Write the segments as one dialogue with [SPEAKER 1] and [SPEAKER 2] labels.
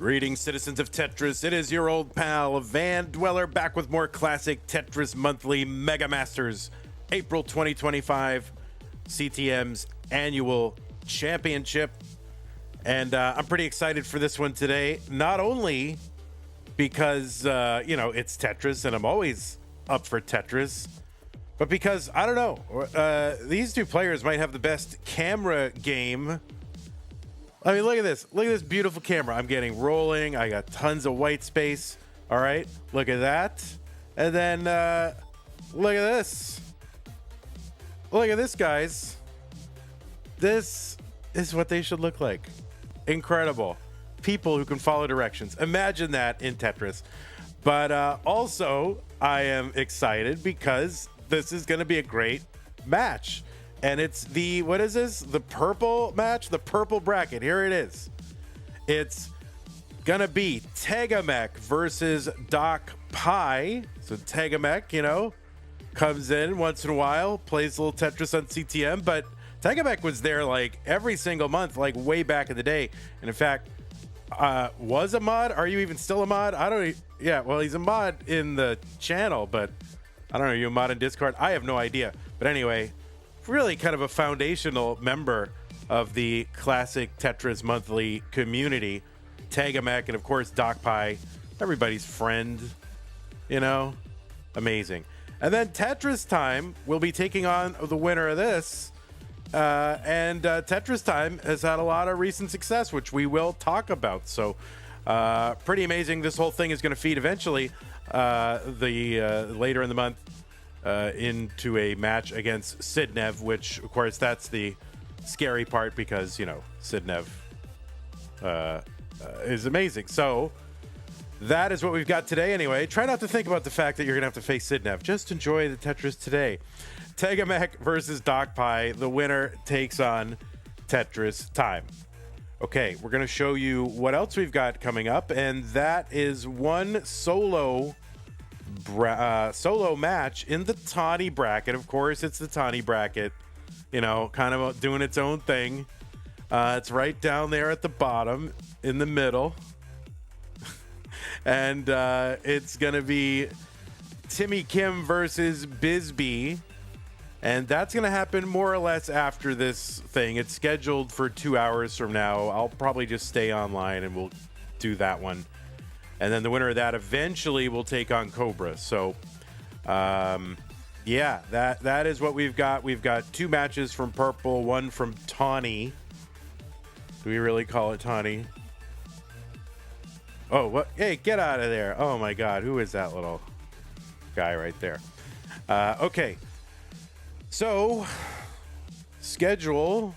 [SPEAKER 1] Greetings, citizens of Tetris. It is your old pal, Van Dweller, back with more Classic Tetris Monthly Mega Masters April 2025 CTM's annual championship. And I'm pretty excited for this one today, not only because, it's Tetris and I'm always up for Tetris, but because, I don't know, these two players might have the best camera game. I mean, look at this. Look at this beautiful camera. I'm getting rolling. I got tons of white space. All right. Look at that. And then look at this. Look at this, guys. This is what they should look like. Incredible. People who can follow directions. Imagine that in Tetris. But also, I am excited because this is going to be a great match. And it's the, what is this? The purple match? The purple bracket. Here it is. It's going to be TegaMech versus DocPi. So TegaMech, comes in once in a while, plays a little Tetris on CTM. But TegaMech was there like every single month, like way back in the day. And in fact, was a mod. Are you even still a mod? Yeah, well, he's a mod in the channel, but I don't know. Are you a mod in Discord? I have no idea. But anyway, really kind of a foundational member of the Classic Tetris Monthly community. TegaMech and, of course, DocPi, everybody's friend, amazing. And then TetrisTime will be taking on the winner of this. And TetrisTime has had a lot of recent success, which we will talk about. So pretty amazing. This whole thing is going to feed eventually later in the month into a match against Sidnev, which, of course, that's the scary part because, Sidnev is amazing. So that is what we've got today anyway. Try not to think about the fact that you're going to have to face Sidnev. Just enjoy the Tetris today. TegaMech versus DocPi. The winner takes on TetrisTime. Okay, we're going to show you what else we've got coming up, and that is one solo match in the Tawnie bracket. Of course, it's the Tawnie bracket, kind of doing its own thing. It's right down there at the bottom in the middle. And it's going to be Timmy Kim versus Bisbee. And that's going to happen more or less after this thing. It's scheduled for 2 hours from now. I'll probably just stay online and we'll do that one. And then the winner of that eventually will take on Cobra. So, yeah, that is what we've got. We've got two matches from Purple, one from Tawnie. Do we really call it Tawnie? Oh, what? Hey, get out of there. Oh, my God. Who is that little guy right there? Okay. So, schedule.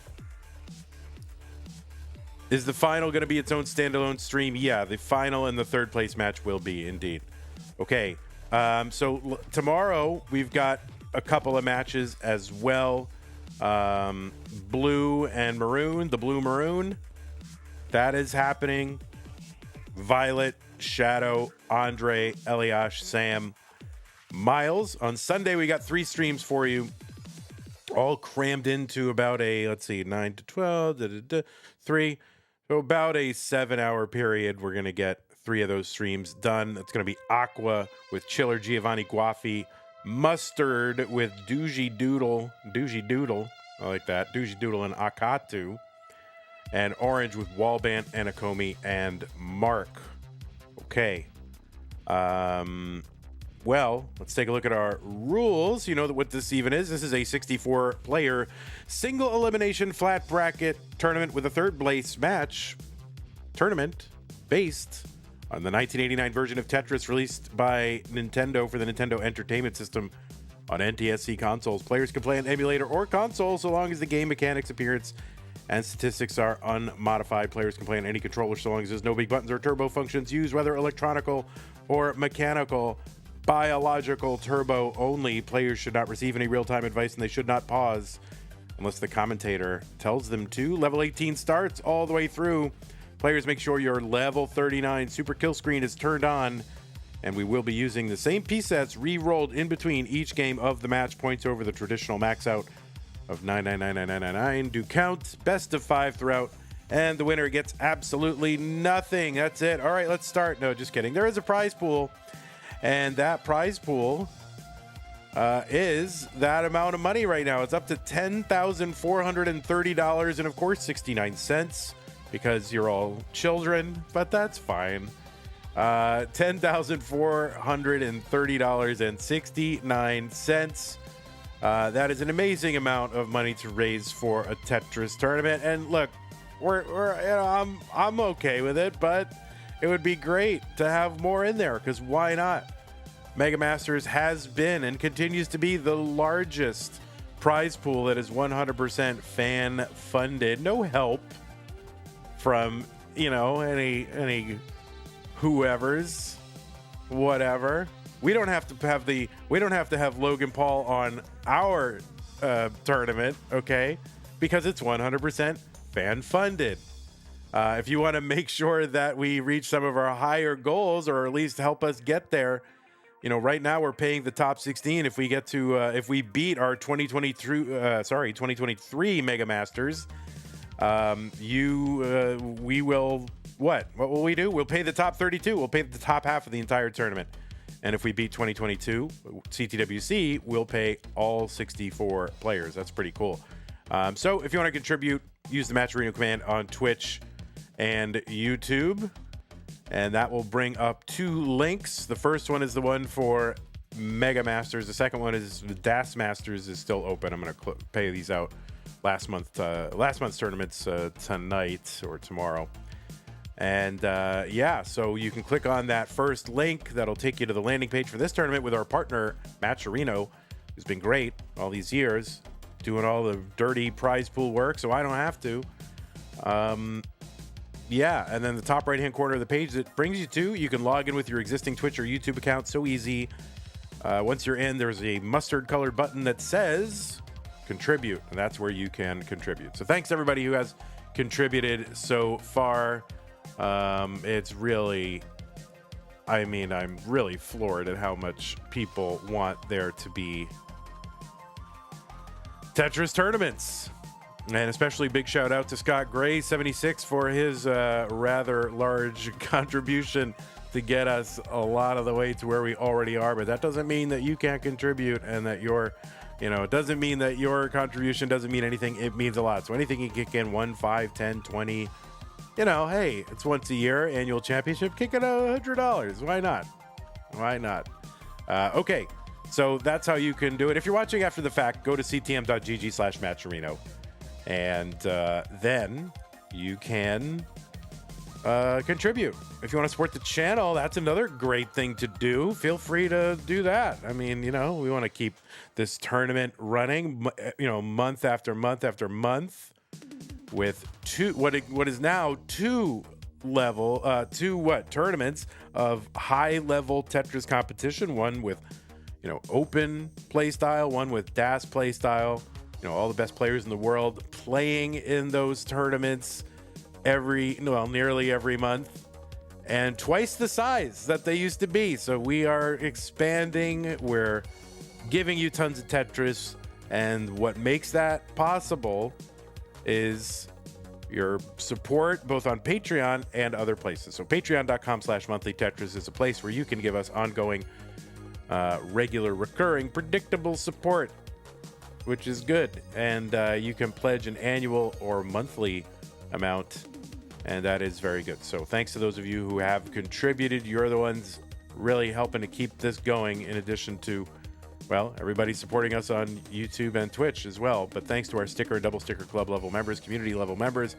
[SPEAKER 1] Is the final going to be its own standalone stream? Yeah, the final and the third place match will be, indeed. Okay, so tomorrow we've got a couple of matches as well. Blue and Maroon, the Blue Maroon. That is happening. Violet, Shadow, Andre, Eliash, Sam, Miles. On Sunday, we got 3 streams for you. All crammed into about a, 9 to 12, 3. So about a 7-hour period, we're going to get 3 of those streams done. It's going to be Aqua with Chiller Giovanni Guaffi, Mustard with Doogie Doodle, I like that, Doogie Doodle and Akatu, and Orange with Wallband, Anakomi, and Mark. Okay. Well, let's take a look at our rules. You know what this even is. This is a 64-player single elimination flat bracket tournament with a third place match tournament based on the 1989 version of Tetris released by Nintendo for the Nintendo Entertainment System on NTSC consoles. Players can play on emulator or console so long as the game mechanics, appearance, and statistics are unmodified. Players can play on any controller so long as there's no big buttons or turbo functions used, whether electronical or mechanical. Biological turbo only. Players should not receive any real-time advice and they should not pause unless the commentator tells them to. Level 18 starts all the way through. Players, make sure your level 39 super kill screen is turned on, and we will be using the same piece sets re-rolled in between each game of the match. Points over the traditional max out of 9999999 do count. Best of 5 throughout and the winner gets absolutely nothing. That's it. All right, let's start. No, just kidding. There is a prize pool, and that prize pool is that amount of money right now. It's up to $10,430 and, of course, 69 cents because you're all children, but that's fine. $10,430.69. That is an amazing amount of money to raise for a Tetris tournament. And look, I'm okay with it, but it would be great to have more in there because why not? Mega Masters has been and continues to be the largest prize pool that is 100% fan funded. No help from, any whoever's, whatever. We don't have to have Logan Paul on our tournament, okay? Because it's 100% fan funded. If you want to make sure that we reach some of our higher goals, or at least help us get there, right now we're paying the top 16. If we get to, if we beat our 2023 Mega Masters, we will. What will we do? We'll pay the top 32. We'll pay the top half of the entire tournament. And if we beat 2022 CTWC, we'll pay all 64 players. That's pretty cool. So if you want to contribute, use the Matcherino command on Twitch and YouTube. And that will bring up 2 links. The first one is the one for Mega Masters. The second one is the DAS Masters is still open. I'm going to pay these out last month's tournaments tonight or tomorrow. And so you can click on that first link. That'll take you to the landing page for this tournament with our partner, Matcherino, who's been great all these years, doing all the dirty prize pool work, so I don't have to. And then the top right-hand corner of the page that brings you to, you can log in with your existing Twitch or YouTube account. So easy. Once you're in, there's a mustard-colored button that says contribute, and that's where you can contribute. So thanks to everybody who has contributed so far. It's really, I'm really floored at how much people want there to be Tetris tournaments. And especially big shout out to Scott Gray 76 for his rather large contribution to get us a lot of the way to where we already are. But that doesn't mean that you can't contribute and that it doesn't mean that your contribution doesn't mean anything. It means a lot. So anything you kick in, 1, 5, 10, 20, hey, it's once a year, annual championship, kick it $100. Why not? Okay, so that's how you can do it. If you're watching after the fact, go to ctm.gg/Matcherino, and then you can contribute. If you want to support the channel, that's another great thing to do. Feel free to do that. We want to keep this tournament running, month after month after month, with what is now two tournaments of high level Tetris competition. One with open play style, one with DAS play style. All the best players in the world playing in those tournaments nearly every month, and twice the size that they used to be. So we are expanding. We're giving you tons of Tetris, and what makes that possible is your support both on Patreon and other places. So patreon.com/monthly Tetris is a place where you can give us ongoing, regular, recurring, predictable support, which is good. And you can pledge an annual or monthly amount, and that is very good. So thanks to those of you who have contributed. You're the ones really helping to keep this going, in addition to everybody supporting us on YouTube and Twitch as well. But thanks to our sticker and double sticker club level members, community level members,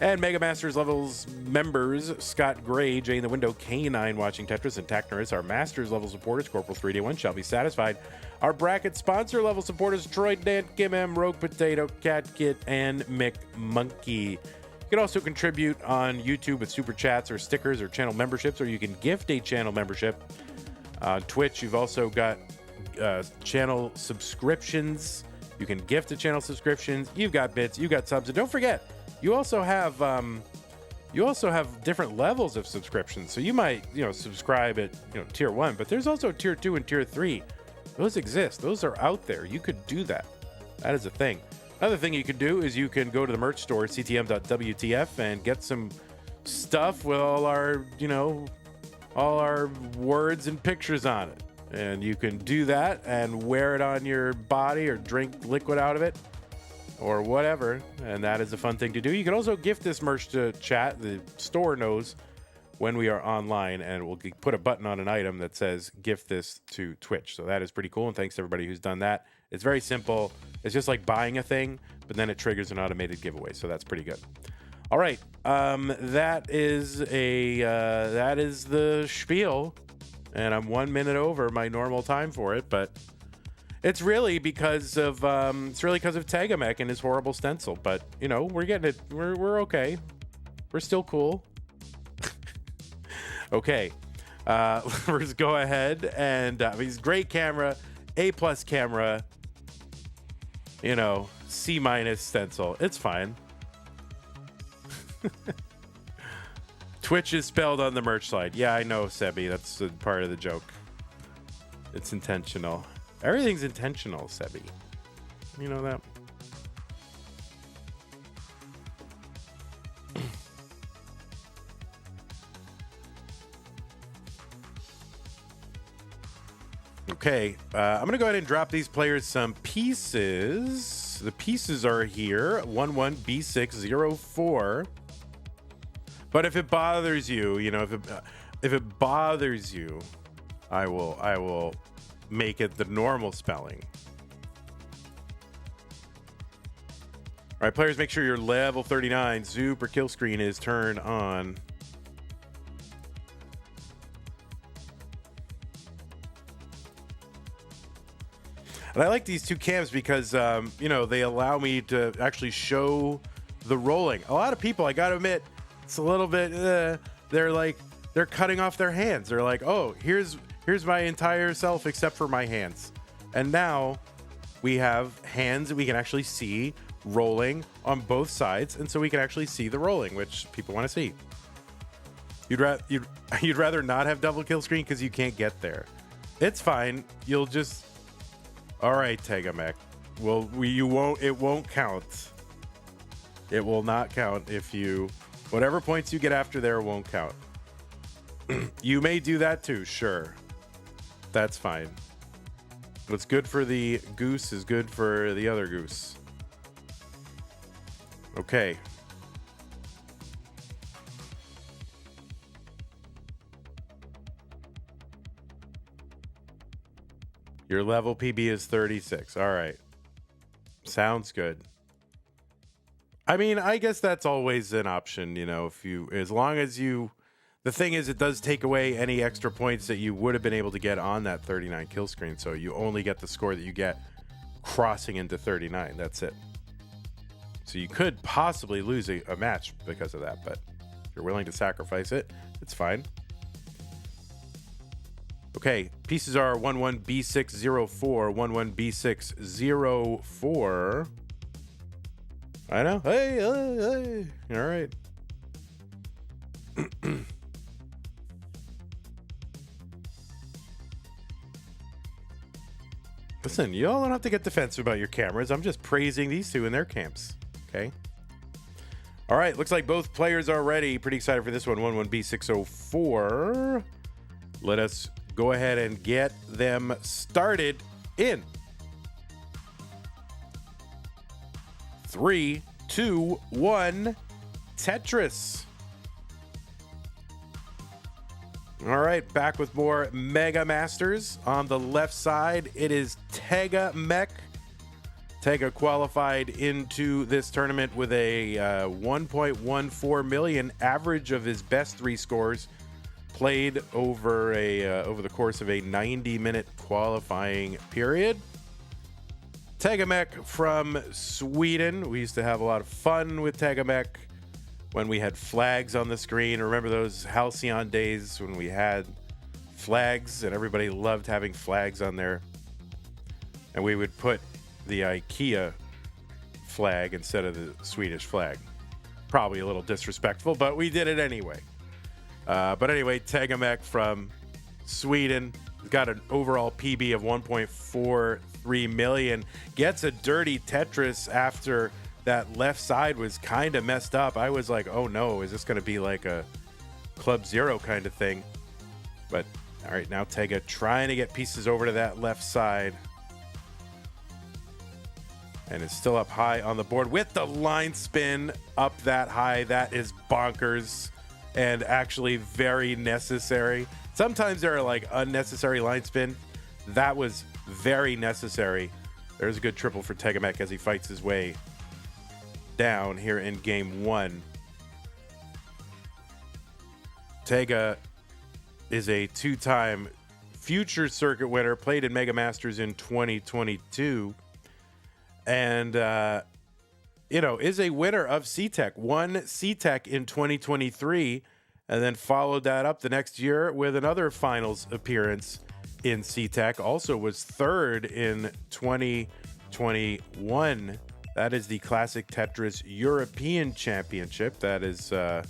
[SPEAKER 1] and Mega Masters levels members, Scott Gray, Jay in the Window, K9 watching Tetris, and Tacknerus. Our Masters level supporters, Corporal 3D1 shall be satisfied. Our bracket sponsor level supporters, Troy, Dan, Kim M, Rogue Potato, Cat Kit, and Mick Monkey. You can also contribute on YouTube with super chats or stickers or channel memberships, or you can gift a channel membership. On Twitch, you've also got channel subscriptions. You can gift a channel subscriptions. You've got bits, you got subs, and don't forget, you also have different levels of subscriptions. So you might subscribe at tier 1, but there's also tier 2 and tier 3. Those exist. Those are out there. You could do that. That is a thing. Other thing you can do is you can go to the merch store, ctm.wtf, and get some stuff with all our, all our words and pictures on it. And you can do that and wear it on your body or drink liquid out of it or whatever. And that is a fun thing to do. You can also gift this merch to chat. The store knows when we are online, and we'll put a button on an item that says gift this to Twitch. So that is pretty cool. And thanks to everybody who's done that. It's very simple. It's just like buying a thing, but then it triggers an automated giveaway. So that's pretty good. All right. That is the spiel. And I'm 1 minute over my normal time for it, but it's really because of TegaMech and his horrible stencil. But we're getting it. We're okay. We're still cool. Okay, let's go ahead and he's great camera, A+ camera. C- stencil. It's fine. Twitch is spelled on the merch slide. Yeah, I know, Sebi. That's a part of the joke. It's intentional. Everything's intentional, Sebi. You know that? Okay, I'm going to go ahead and drop these players some pieces. The pieces are here. 11B604. But if it bothers you, if it bothers you, I will make it the normal spelling. All right, players, make sure your level 39 super kill screen is turned on. And I like these two cams because, they allow me to actually show the rolling. A lot of people, I got to admit, it's a little bit, they're cutting off their hands. They're like, oh, here's my entire self except for my hands. And now we have hands that we can actually see rolling on both sides. And so we can actually see the rolling, which people want to see. You'd rather not have double kill screen because you can't get there. It's fine. You'll just... All right, TegaMech. Well, it won't count. It will not count if whatever points you get after there won't count. You may do that too, sure. That's fine. What's good for the goose is good for the other goose. Okay. Your level PB is 36. All right. Sounds good. I mean, I guess that's always an option, as long as the thing is, it does take away any extra points that you would have been able to get on that 39 kill screen. So you only get the score that you get crossing into 39. That's it. So you could possibly lose a match because of that, but if you're willing to sacrifice it, it's fine. Okay, pieces are 11B604, 11B604. I know. Hey. All right. Listen, you all don't have to get defensive about your cameras. I'm just praising these two in their camps. Okay. All right, looks like both players are ready. Pretty excited for this one. 11B604. Let us go ahead and get them started in 3, 2, 1. Tetris. All right, back with more Mega Masters. On the left side, it is TegaMech. Tega qualified into this tournament with a 1.14 million average of his best 3 scores played over the course of a 90-minute qualifying period. TegaMech from Sweden. We used to have a lot of fun with TegaMech when we had flags on the screen. Remember those Halcyon days when we had flags and everybody loved having flags on there? And we would put the IKEA flag instead of the Swedish flag. Probably a little disrespectful, but we did it anyway. But anyway, TegaMech from Sweden got an overall PB of 1.43 3 million. Gets a dirty Tetris after that left side was kind of messed up. I was like, oh no, is this going to be like a Club Zero kind of thing? But all right, now Tega trying to get pieces over to that left side. And it's still up high on the board with the line spin up that high. That is bonkers and actually very necessary. Sometimes there are like unnecessary line spin. That was very necessary. There's a good triple for TegaMech as he fights his way down here in game one. Tega is a two-time future circuit winner, played in Mega Masters in 2022. And, is a winner of C-Tech. Won C-Tech in 2023 and then followed that up the next year with another finals appearance in C-Tech. Also was third in 2021. That is the Classic Tetris European Championship. That is, they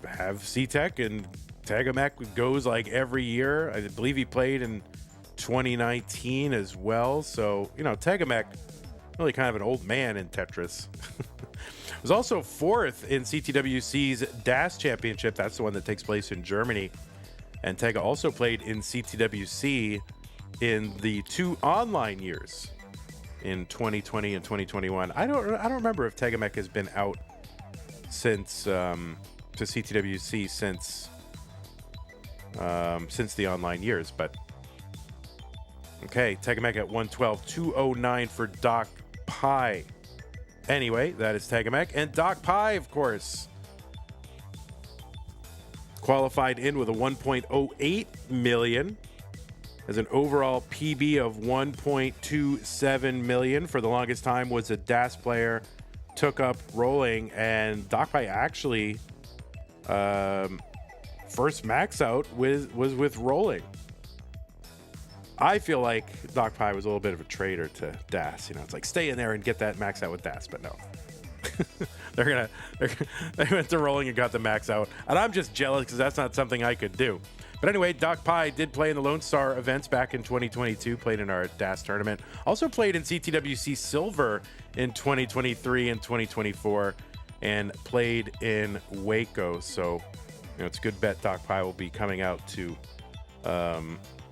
[SPEAKER 1] have C-Tech, and TegaMech goes like every year. I believe he played in 2019 as well. So, TegaMech, really kind of an old man in Tetris. Was also fourth in CTWC's DAS Championship. That's the one that takes place in Germany. And Tega also played in CTWC in the two online years in 2020 and 2021. I don't remember if TegaMech has been out since to CTWC since the online years, but okay, TegaMech at 112, 209 for DocPi. Anyway, that is TegaMech. And DocPi, of course, qualified in with a 1.08 million. Has an overall PB of 1.27 million. For the longest time was a DAS player. Took up rolling, and DocPi actually first max out was with rolling. I feel like DocPi was a little bit of a traitor to DAS. It's like, stay in there and get that max out with DAS, but no. they went to rolling and got the max out. And I'm just jealous because that's not something I could do. But anyway, DocPi did play in the Lone Star events back in 2022, played in our DAS tournament. Also played in CTWC Silver in 2023 and 2024, and played in Waco. So, it's a good bet DocPi will be coming out to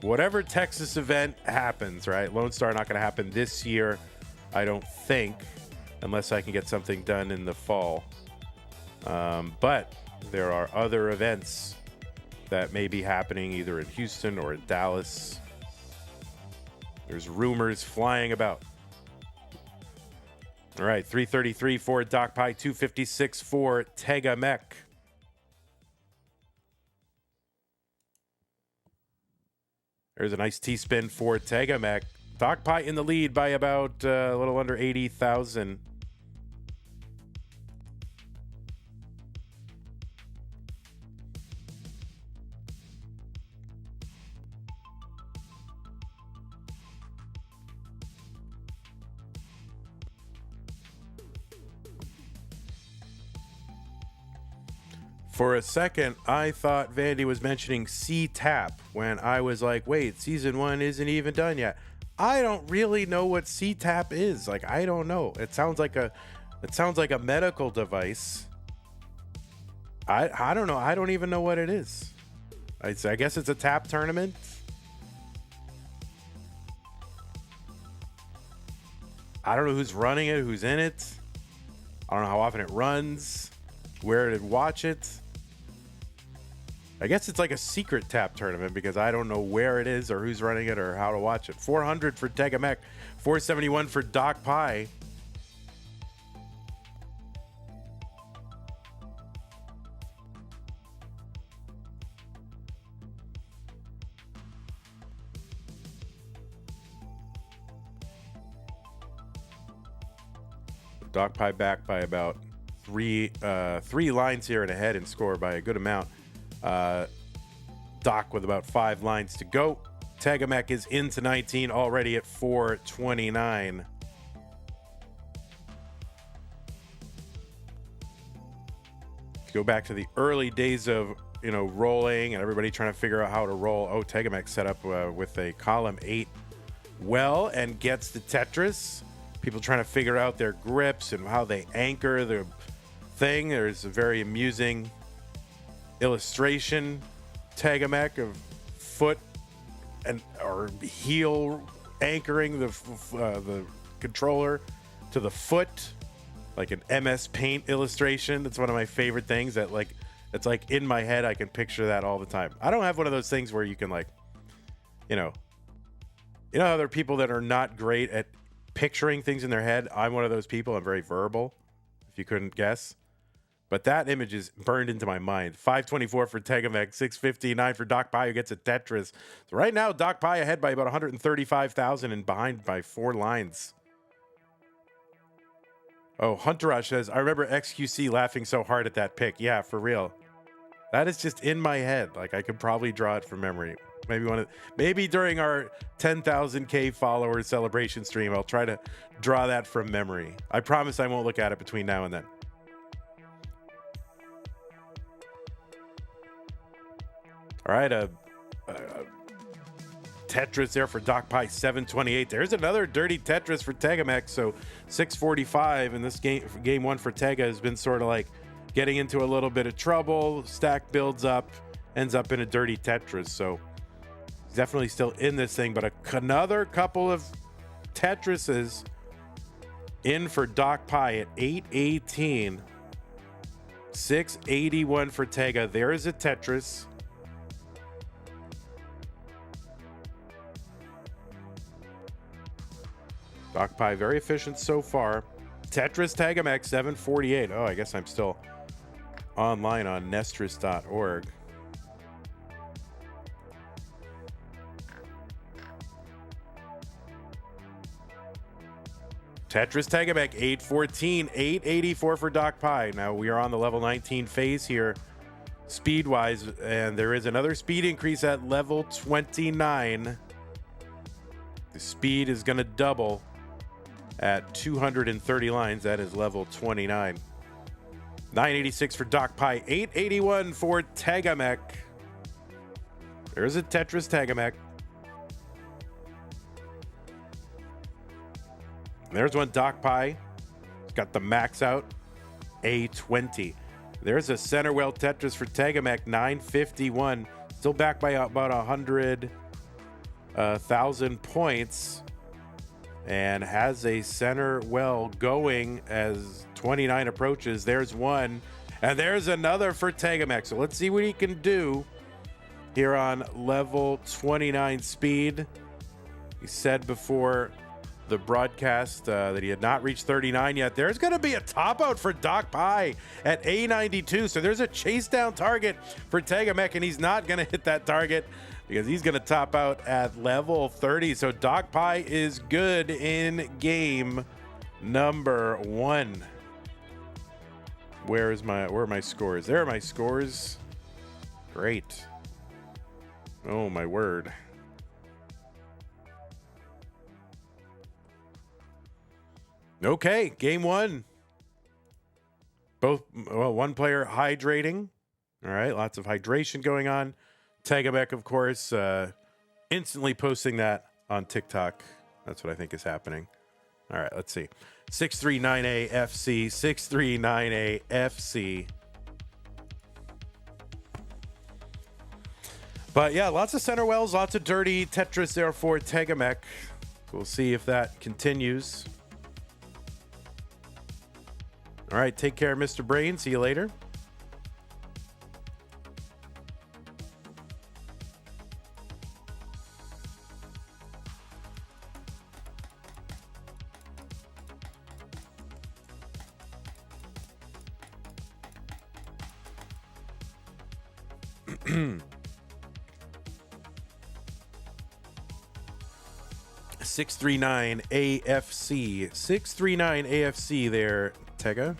[SPEAKER 1] whatever Texas event happens, right? Lone Star not going to happen this year, I don't think, unless I can get something done in the fall. But there are other events that may be happening either in Houston or in Dallas. There's rumors flying about. All right, 333 for DocPi, 256 for TegaMech. There's a nice T-spin for TegaMech. DocPi in the lead by about a little under 80,000. For a second, I thought Vandy was mentioning C-Tap when I was like, wait, season 1 isn't even done yet. I don't really know what C-Tap is. Like, I don't know. It sounds like a medical device. I don't know. I don't even know what it is. I guess it's a tap tournament. I don't know who's running it, who's in it. I don't know how often it runs, where to watch it. I guess it's like a secret tap tournament because I don't know where it is or who's running it or how to watch it. 400 for TegaMech, 471 for DocPi. DocPi back by about three lines here and ahead in score by a good amount. Doc with about 5 lines to go. TegaMech is into 19 already at 429. Go back to the early days of rolling, and everybody trying to figure out how to roll. Oh, TegaMech set up with a column 8 well and gets the Tetris. People trying to figure out their grips and how they anchor the thing. There's a very amusing illustration, TegaMech, of foot or heel anchoring the controller to the foot, like an MS Paint illustration. That's one of my favorite things. It's like in my head. I can picture that all the time. I don't have one of those things where you can how there are people that are not great at picturing things in their head. I'm one of those people. I'm very verbal, if you couldn't guess. But that image is burned into my mind. 524 for TegaMech, 659 for DocPi, who gets a Tetris. So right now, DocPi ahead by about 135,000 and behind by 4 lines. Oh, Hunterash says, I remember XQC laughing so hard at that pick. Yeah, for real. That is just in my head. Like, I could probably draw it from memory. Maybe during our 10,000K followers celebration stream, I'll try to draw that from memory. I promise I won't look at it between now and then. All right, Tetris there for DocPi, 728. There's another dirty Tetris for TegaMech, so 645. And this game one for Tega has been sort of like getting into a little bit of trouble. Stack builds up, ends up in a dirty Tetris. So he's definitely still in this thing, but another couple of Tetrises in for DocPi at 818. 681 for Tega. There is a Tetris. DocPi very efficient so far. Tetris TegaMech 748. Oh, I guess I'm still online on nestris.org. Tetris TegaMech 814, 884 for DocPi. Now we are on the level 19 phase here, speed-wise, and there is another speed increase at level 29. The speed is going to double at 230 lines. That is level 29. 986 for DocPi, 881 for TegaMech. There's a Tetris TegaMech. There's one DocPi. It's got the max out, A20. There's a center well Tetris for TegaMech, 951. Still back by about 100,000 points. And has a center well going as 29 approaches. There's one. And there's another for TegaMech. So let's see what he can do here on level 29 speed. He said before the broadcast that he had not reached 39 yet. There's going to be a top out for DocPi at A92. So there's a chase down target for TegaMech, and he's not going to hit that target because he's going to top out at level 30. So DocPi is good in game number 1. Where are my scores? There are my scores. Great. Oh my word. Okay, game 1. One player hydrating. All right, lots of hydration going on. TegaMech, of course, instantly posting that on TikTok. That's what I think is happening. All right, let's see. 639AFC, 639AFC. But yeah, lots of center wells, lots of dirty Tetris there for TegaMech. We'll see if that continues. All right, take care, Mr. Brain. See you later. Six 639 AFC. 639 AFC there, Tega.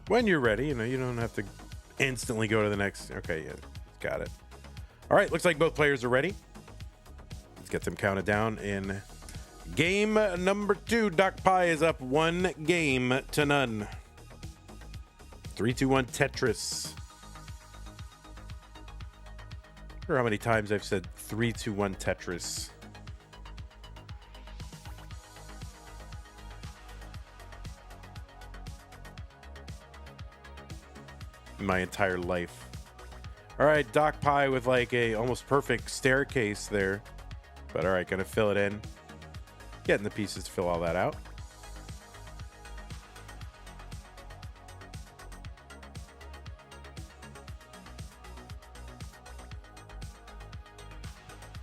[SPEAKER 1] When you're ready, you don't have to instantly go to the next. Okay, yeah, got it. All right, looks like both players are ready. Let's get them counted down in game number 2. DocPi is up 1 game to none. 3, 2, 1 Tetris. Or how many times I've said 3, 2, 1 Tetris. My entire life. All right, DocPi with like a almost perfect staircase there. But all right, gonna fill it in. Getting the pieces to fill all that out.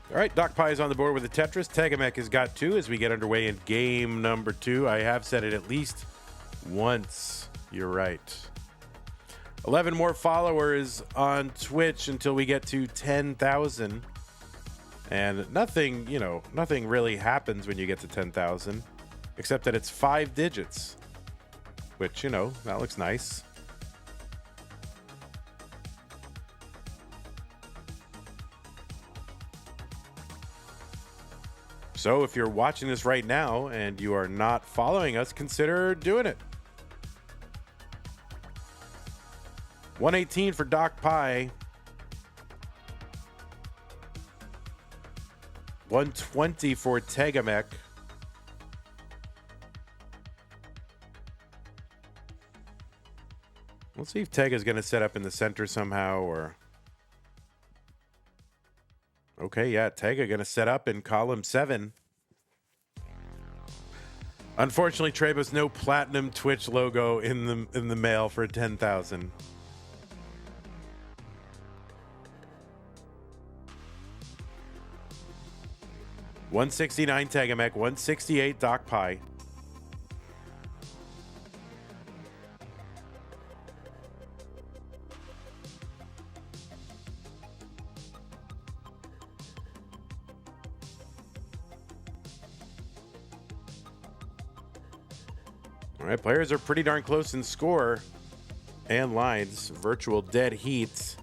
[SPEAKER 1] All right, DocPi is on the board with the Tetris. TegaMech has got 2 as we get underway in game number 2. I have said it at least once. You're right. 11 more followers on Twitch until we get to 10,000. And nothing, you know, nothing really happens when you get to 10,000, except that it's 5 digits, which, you know, that looks nice. So if you're watching this right now and you are not following us, consider doing it. 118 for DocPi. 120 for TegaMech. Let's see if Tega's going to set up in the center somehow, or... Okay, yeah, Tega going to set up in column 7. Unfortunately, Trebus, no platinum Twitch logo in the mail for 10,000. $169 TegaMech, $168 DocPi. All right, players are pretty darn close in score and lines. Virtual dead heat.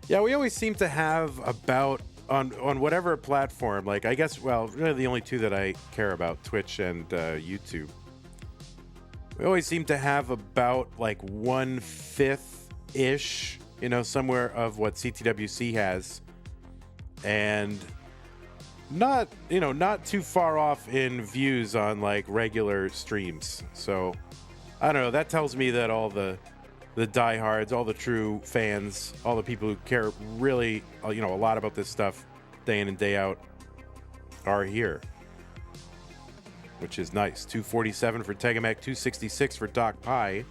[SPEAKER 1] Yeah, we always seem to have about on whatever platform, like I guess, well, really the only 2 that I care about, Twitch and YouTube. We always seem to have about like 1/5-ish, you know, somewhere of what CTWC has, and not, you know, not too far off in views on like regular streams. So I don't know, that tells me that all the diehards, all the true fans, all the people who care really, you know, a lot about this stuff day in and day out are here, which is nice. 247 for TegaMech, 266 for DocPi.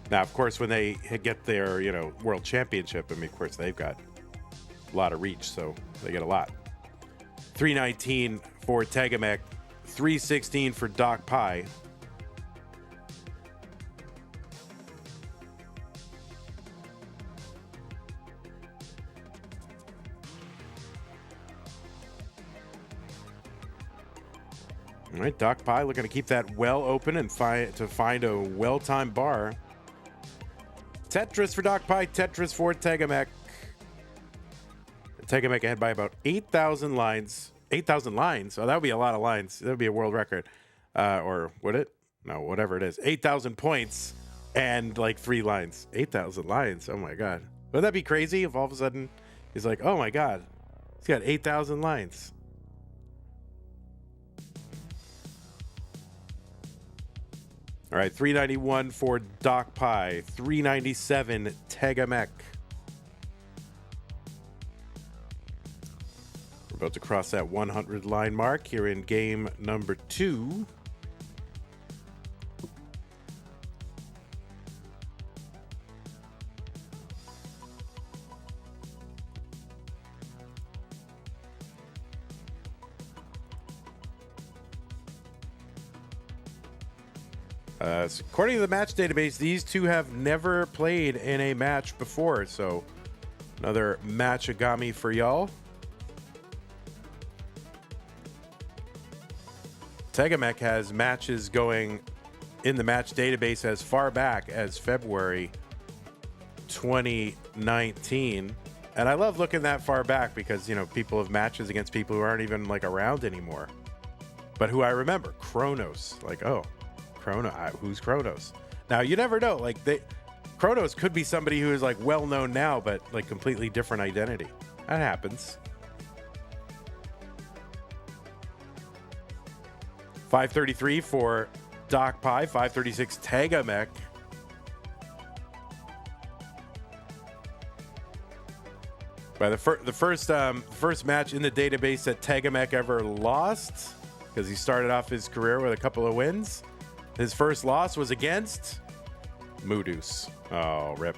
[SPEAKER 1] Now, of course, when they get their, you know, world championship, I mean, of course, they've got a lot of reach, so they get a lot. 319 for TegaMech, 316 for DocPi. All right, DocPi looking to keep that well open and find a well-timed bar. Tetris for DocPi, Tetris for TegaMech. TegaMech ahead by about 8,000 lines. 8,000 lines? Oh, that would be a lot of lines. That would be a world record. Or would it? No, whatever it is. 8,000 points and like 3 lines. 8,000 lines. Oh my God. Would that be crazy if all of a sudden he's like, oh my God, he's got 8,000 lines. All right, 391 for DocPi, 397 TegaMech. We're about to cross that 100 line mark here in game number 2. According to the match database, these two have never played in a match before, so another matchagami for y'all. TegaMech has matches going in the match database as far back as February 2019. And I love looking that far back because, people have matches against people who aren't even like around anymore, but who I remember. Kronos, like, oh, who's Kronos? Now you never know. Like Kronos could be somebody who is like well known now, but like completely different identity. That happens. 533 for DocPi, 536 TegaMech. By the first match in the database that TegaMech ever lost, because he started off his career with a couple of wins. His first loss was against Moodus. Oh, rip.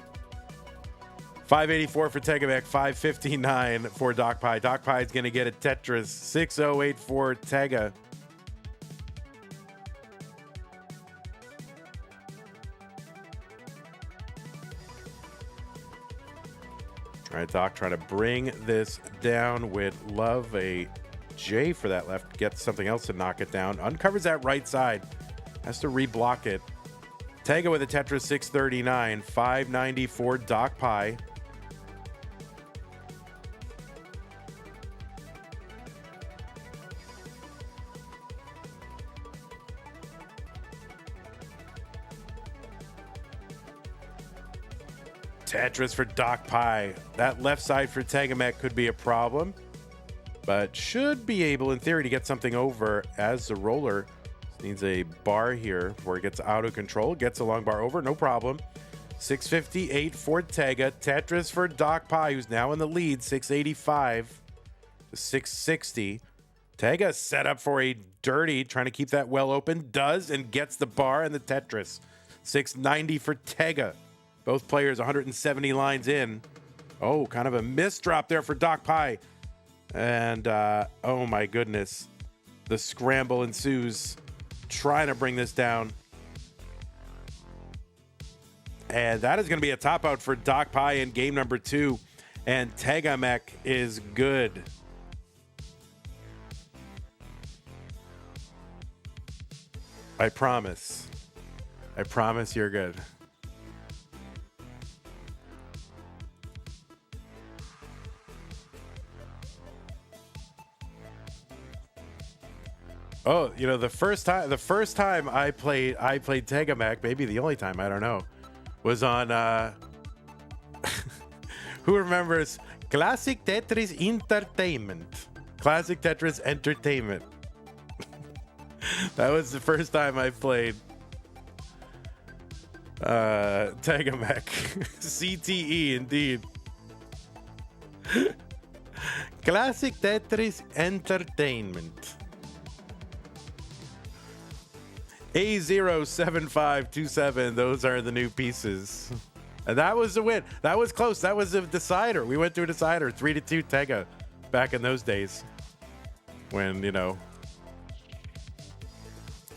[SPEAKER 1] 584 for TegaMech, 559 for DocPi. DocPi is going to get a Tetris. 6084 Tega. All right, Doc, trying to bring this down. Would love a J for that left. Get something else to knock it down. Uncovers that right side. Has to reblock it. Tega with a Tetris 639. 594 DocPi. Tetris for DocPi. That left side for TegaMech could be a problem, but should be able, in theory, to get something over as the roller needs a bar here before it gets out of control. Gets a long bar over, no problem. 658 for Tega. Tetris for DocPi, who's now in the lead. 685 to 660. Tega set up for a dirty, trying to keep that well open. Does, and gets the bar and the Tetris. 690 for Tega. Both players 170 lines in. Oh, kind of a miss drop there for DocPi. And, oh my goodness. The scramble ensues. Trying to bring this down. And that is going to be a top out for DocPi in game number 2. And TegaMech is good. I promise. I promise you're good. Oh, the first time I played TegaMech, maybe the only time, I don't know, was on who remembers Classic Tetris Entertainment? Classic Tetris Entertainment. That was the first time I played TegaMech. CTE indeed. Classic Tetris Entertainment. A07527, those are the new pieces. And that was the win. That was close. That was a decider. We went to a decider, 3-2 Tega back in those days. When,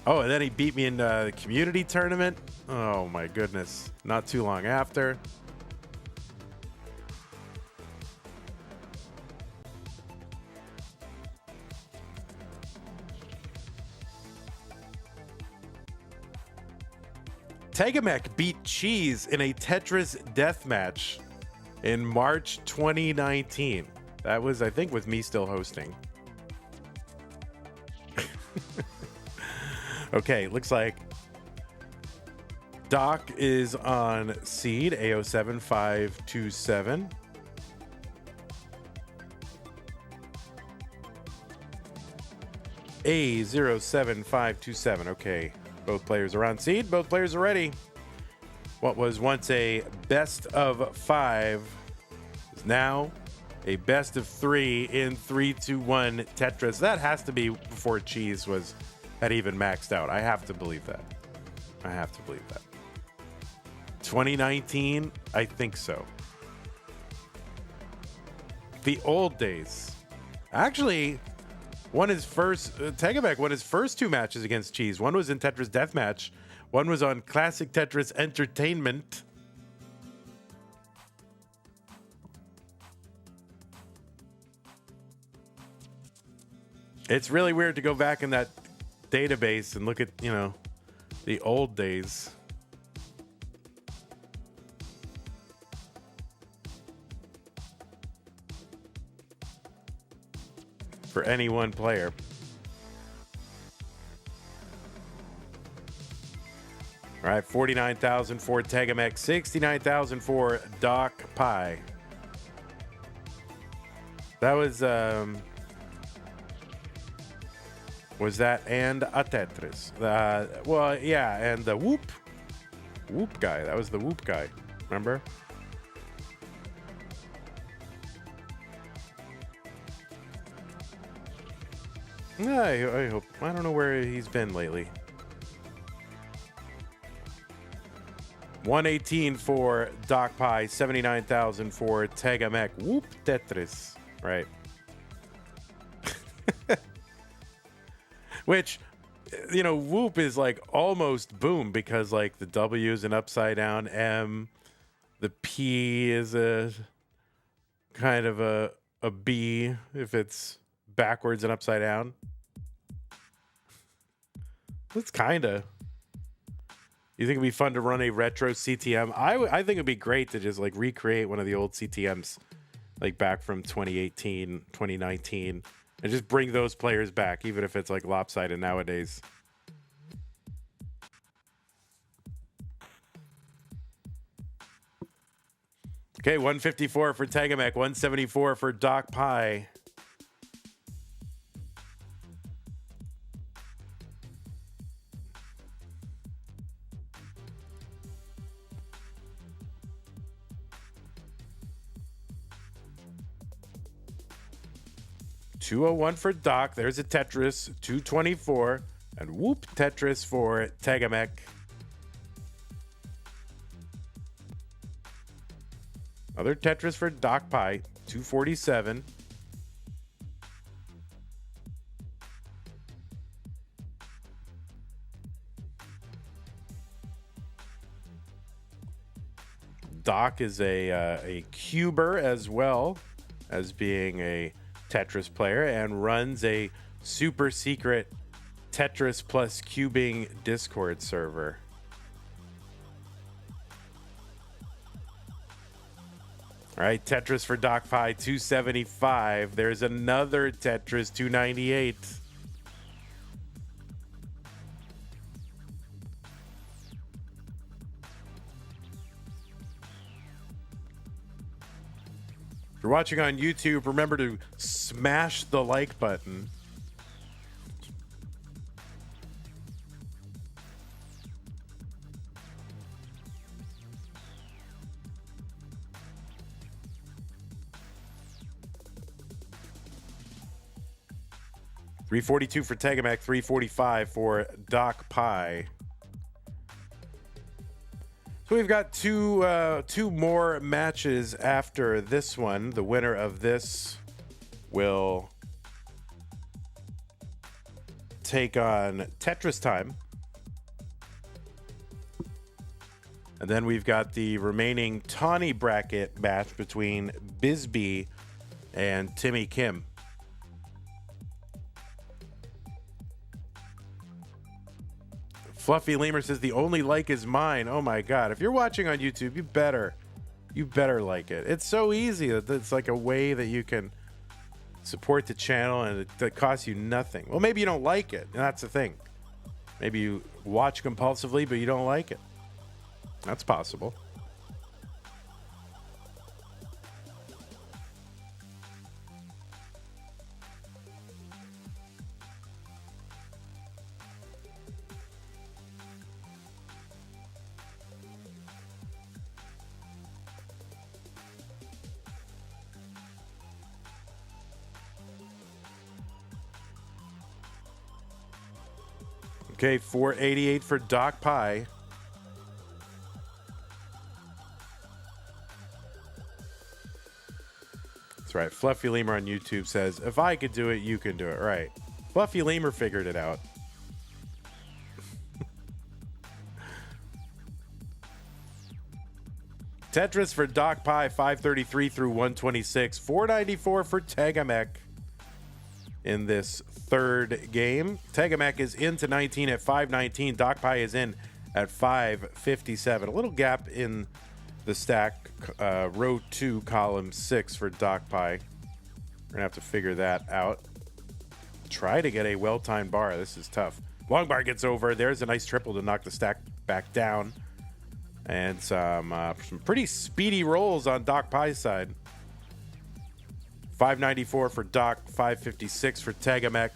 [SPEAKER 1] Oh, and then he beat me in the community tournament. Oh my goodness. Not too long after. TegaMech beat Cheese in a Tetris deathmatch in March 2019. That was, I think, with me still hosting. Okay, looks like Doc is on seed, A07527. A07527, okay. Both players are on seed. Both players are ready. What was once a best of 5 is now a best of 3 in 3-2-1 Tetris. That has to be before Cheese had even maxed out. I have to believe that. 2019, I think so. The old days. Actually, TegaMech won his first 2 matches against Cheese. One was in Tetris Deathmatch. One was on Classic Tetris Entertainment. It's really weird to go back in that database and look at, the old days. for any one player. All right, 49,000 for TegaMech, 69,000 for DocPi. That was that and a Tetris? Well, yeah, and the Whoop guy. That was the Whoop guy. Remember? Yeah, I hope. I don't know where he's been lately. 118 for DocPi, 79,000 for TegaMech. Whoop Tetris. Right. Which, you know, Whoop is like almost boom because like the W is an upside down M. The P is a kind of a B if it's backwards and upside down. It's kind of. You think it'd be fun to run a retro CTM? I think it'd be great to just like recreate one of the old CTMs, like back from 2018, 2019, and just bring those players back, even if it's like lopsided nowadays. Okay, 154 for TegaMech, 174 for DocPi. $201 for Doc. There's a Tetris. $224. And Whoop Tetris for TegaMech. Other Tetris for DocPi. $247. Doc is a cuber as well as being a Tetris player and runs a super secret Tetris plus cubing Discord server. All right, Tetris for DocPi, $275. There's another Tetris, $298. If you're watching on YouTube, remember to smash the like button. $342 for TegaMech, $345 for DocPi. So we've got two more matches after this one. The winner of this will take on TetrisTime. And then we've got the remaining Tawnie bracket match between Bisbee and Timmy Kim. Fluffy Lemur says the only like is mine. Oh my god. If you're watching on YouTube, you better like it. It's so easy. It's like a way that you can support the channel and it costs you nothing. Well, maybe you don't like it, and that's the thing. Maybe you watch compulsively, but you don't like it. That's possible. Okay, 488 for DocPi. That's right. Fluffy Lemur on YouTube says, if I could do it, you can do it. Right. Fluffy Lemur figured it out. Tetris for DocPi, 533 through 126. 494 for TegaMech in this third game. TegaMech is into 19 at 519. DocPi is in at 557. A little gap in the stack, row 2, column 6 for DocPi. We're gonna have to figure that out. Try to get a well-timed bar. This is tough. Long bar gets over. There's a nice triple to knock the stack back down. And some pretty speedy rolls on DocPi's side. 594 for Doc, 556 for TegaMech.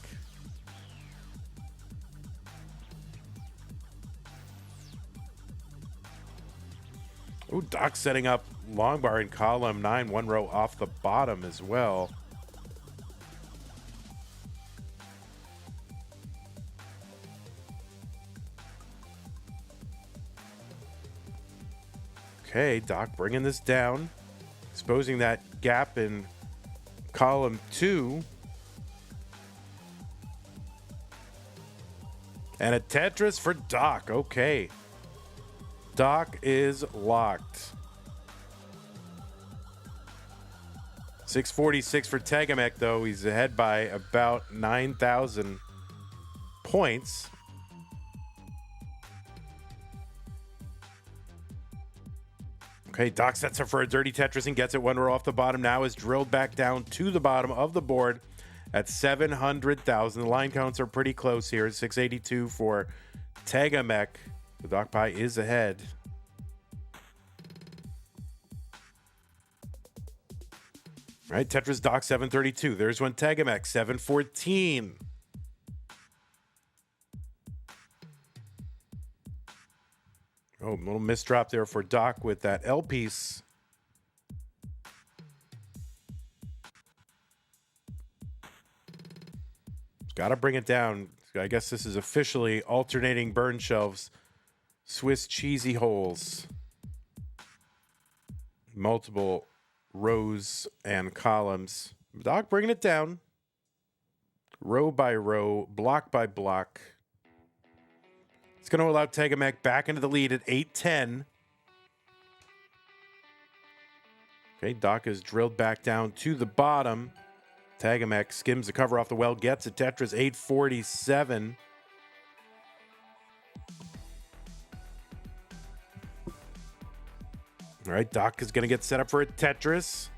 [SPEAKER 1] Ooh, Doc setting up long bar in column 9, one row off the bottom as well. Okay, Doc bringing this down, exposing that gap in column 2. And a Tetris for Doc. Okay. Doc is locked. 646 for TegaMech, though. He's ahead by about 9,000 points. Okay, Doc sets up for a dirty Tetris and gets it one row off the bottom. Now is drilled back down to the bottom of the board at 700,000. The line counts are pretty close here. 682 for TegaMech. The DocPi is ahead. All right, Tetris Doc 732. There's one TegaMech 714. Oh, a little misdrop there for Doc with that L piece. Got to bring it down. I guess this is officially alternating burn shelves. Swiss cheesy holes. Multiple rows and columns. Doc bringing it down. Row by row, block by block. It's going to allow TegaMech back into the lead at 8-10. Okay, Doc is drilled back down to the bottom. TegaMech skims the cover off the well, gets a Tetris 847. All right, Doc is going to get set up for a Tetris.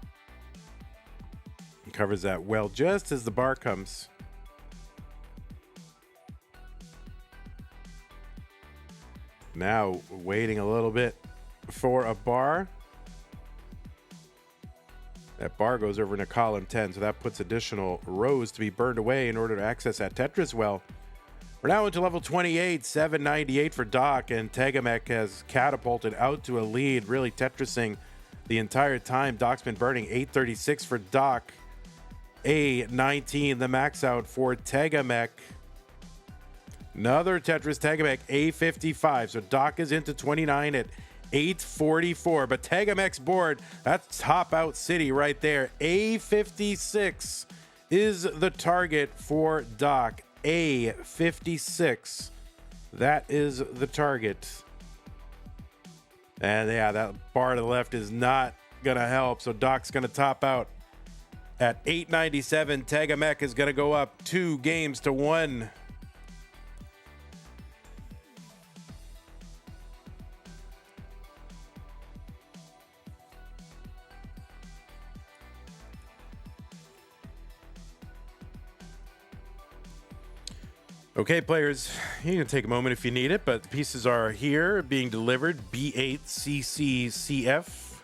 [SPEAKER 1] He covers that well just as the bar comes. Now waiting a little bit for a bar. That bar goes over into column 10, so that puts additional rows to be burned away in order to access that Tetris well. We're now into level 28, 798 for Doc, and TegaMech has catapulted out to a lead, really Tetrising the entire time. Doc's been burning 836 for Doc, A19, the max out for TegaMech. Another Tetris TegaMech, A55, so Doc is into 29 at 844, but TegaMech's board, that's top out city right there. A56 is the target for Doc. A56, that is the target. And yeah, that bar to the left is not gonna help, so Doc's gonna top out at 897. TegaMech is gonna go up 2 games to 1. Okay, players, you can take a moment if you need it, but the pieces are here being delivered. B8CCCF.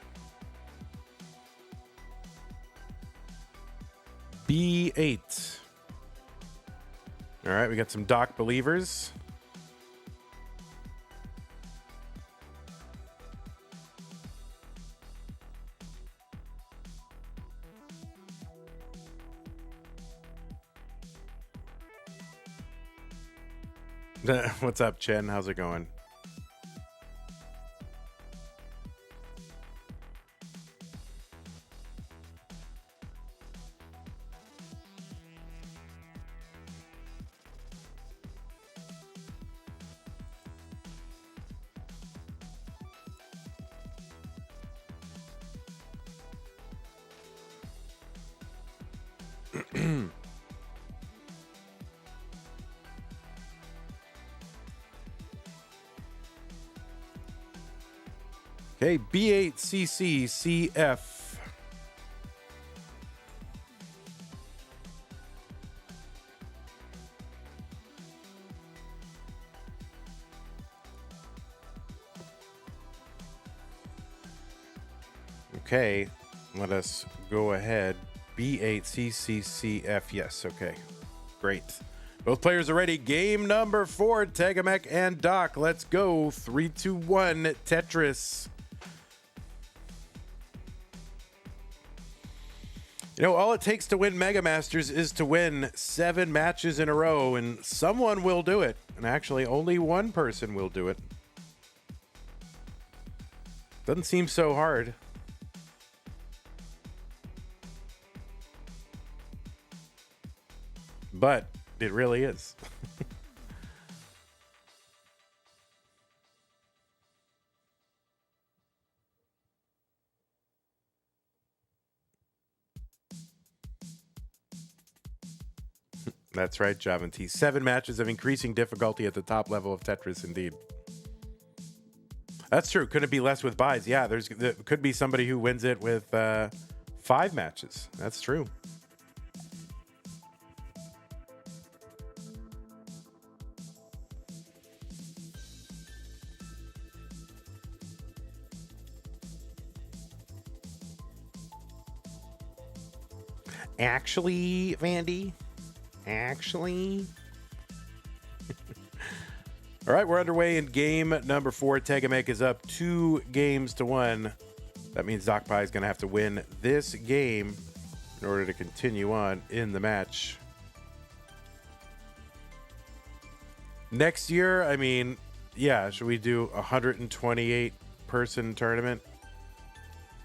[SPEAKER 1] B8. All right, we got some Doc believers. What's up, Chen? How's it going? Okay, B8CCCF. Okay, let us go ahead. B8CCCF. Yes, okay. Great. Both players are ready. Game number 4, TegaMech and Doc. Let's go. 3, 2, 1, Tetris. You know, all it takes to win Mega Masters is to win 7 matches in a row, and someone will do it. And actually, only one person will do it. Doesn't seem so hard. But it really is. That's right, Javanti. 7 matches of increasing difficulty at the top level of Tetris, indeed. That's true. Could it be less with buys? Yeah, there could be somebody who wins it with 5 matches. That's true. Actually, Vandy? Actually? All right, we're underway in game number 4. TegaMech is up 2 games to 1. That means DocPi is going to have to win this game in order to continue on in the match. Next year, I mean, yeah, should we do a 128-person tournament?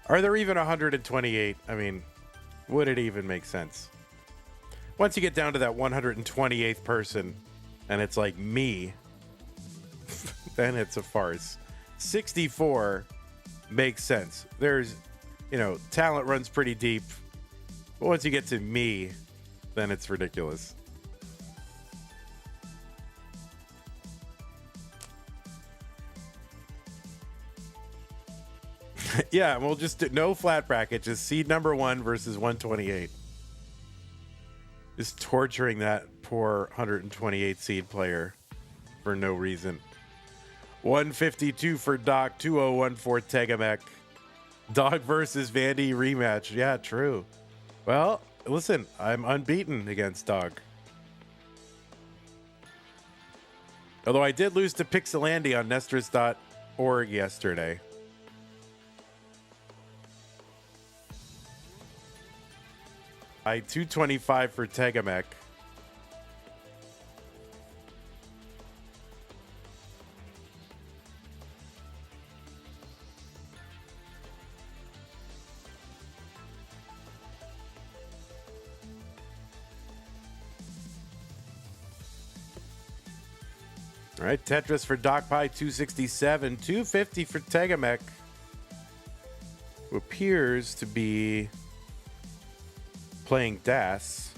[SPEAKER 1] Are there even 128? I mean, would it even make sense? Once you get down to that 128th person and it's like me, then it's a farce. 64 makes sense. There's, you know, talent runs pretty deep. But once you get to me, then it's ridiculous. Yeah, we'll just do no flat bracket, just seed number 1 versus 128. Just torturing that poor 128 seed player for no reason. 152 for Doc, 201 for TegaMech. Dog versus Vandy rematch. Yeah, true. Well, listen, I'm unbeaten against Dog. Although I did lose to Pixelandy on Nestris.org yesterday. I 225 for TegaMech. All right, Tetris for DocPi, 267. 250 for TegaMech, who appears to be playing DAS.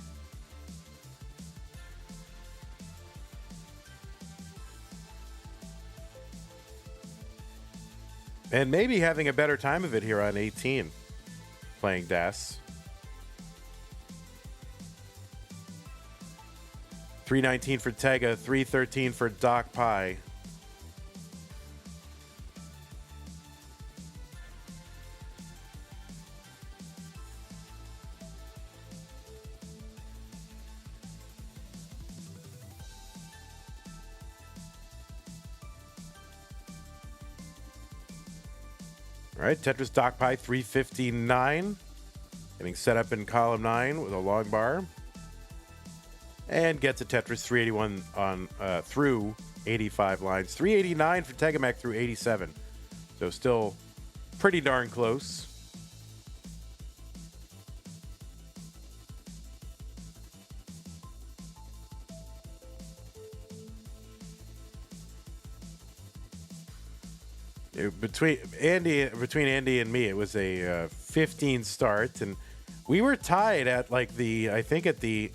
[SPEAKER 1] And maybe having a better time of it here on 18, playing DAS. 319 for Tega, 313 for DocPi. All right, Tetris DocPi 359. Getting set up in column 9 with a long bar. And gets a Tetris 381 on through 85 lines. 389 for TegaMech through 87. So still pretty darn close. Between Andy and me, it was a 15 start, and we were tied at like I think at the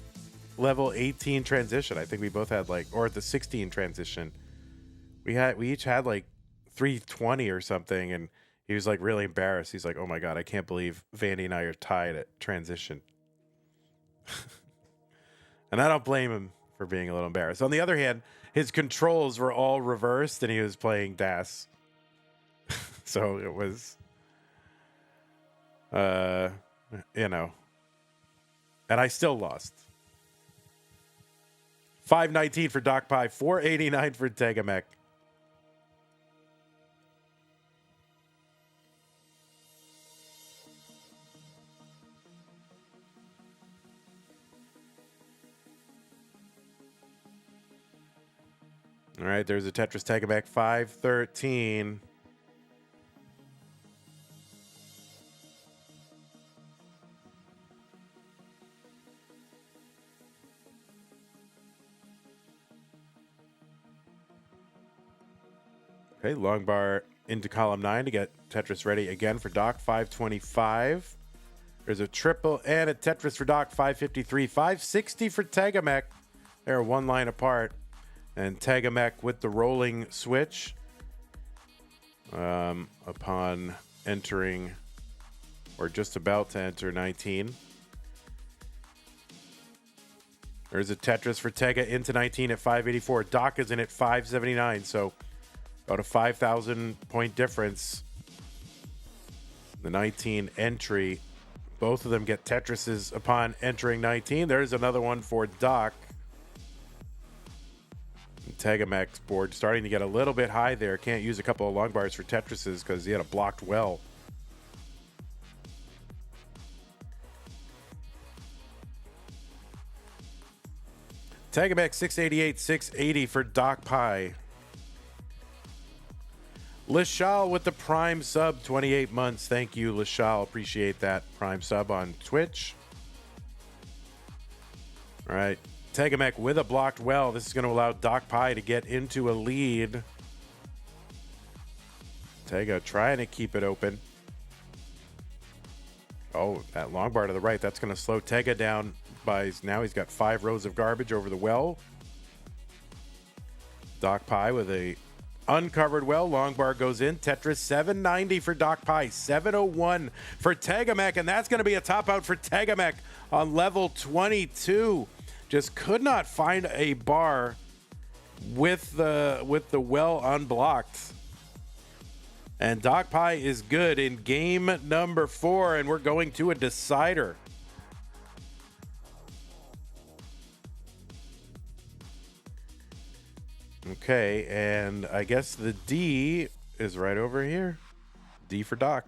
[SPEAKER 1] level 18 transition. I think we both had or at the 16 transition, we each had like 320 or something, and he was like really embarrassed. He's like, "Oh my god, I can't believe Vandy and I are tied at transition." And I don't blame him for being a little embarrassed. On the other hand, his controls were all reversed, and he was playing DAS. So it was You know, and I still lost. 519 for DocPi, 489 for TegaMech. All right, there's a Tetris TegaMech, 513. Okay, long bar into column 9 to get Tetris ready again for Doc, 525. There's a triple and a Tetris for Doc, 553. 560 for TegaMech. They're one line apart. And TegaMech with the rolling switch upon entering, or just about to enter, 19. There's a Tetris for Tega into 19 at 584. Doc is in at 579, so about a 5,000 point difference. The 19 entry, both of them get Tetrises upon entering 19. There's another one for Doc. TegaMech's board starting to get a little bit high there. Can't use a couple of long bars for Tetrises because he had a blocked well. TegaMech 688, 680 for DocPi. Lashal with the Prime sub, 28 months. Thank you, Lashal. Appreciate that Prime sub on Twitch. All right. TegaMech with a blocked well. This is going to allow DocPi to get into a lead. Tega trying to keep it open. Oh, that long bar to the right. That's going to slow Tega down by, now he's got 5 rows of garbage over the well. DocPi with a uncovered well. Long bar goes in. Tetris 790 for DocPi. 701 for TegaMech. And that's going to be a top out for TegaMech on level 22. Just could not find a bar with the well unblocked. And DocPi is good in game number 4, and we're going to a decider. Okay, and I guess the D is right over here. D for Doc.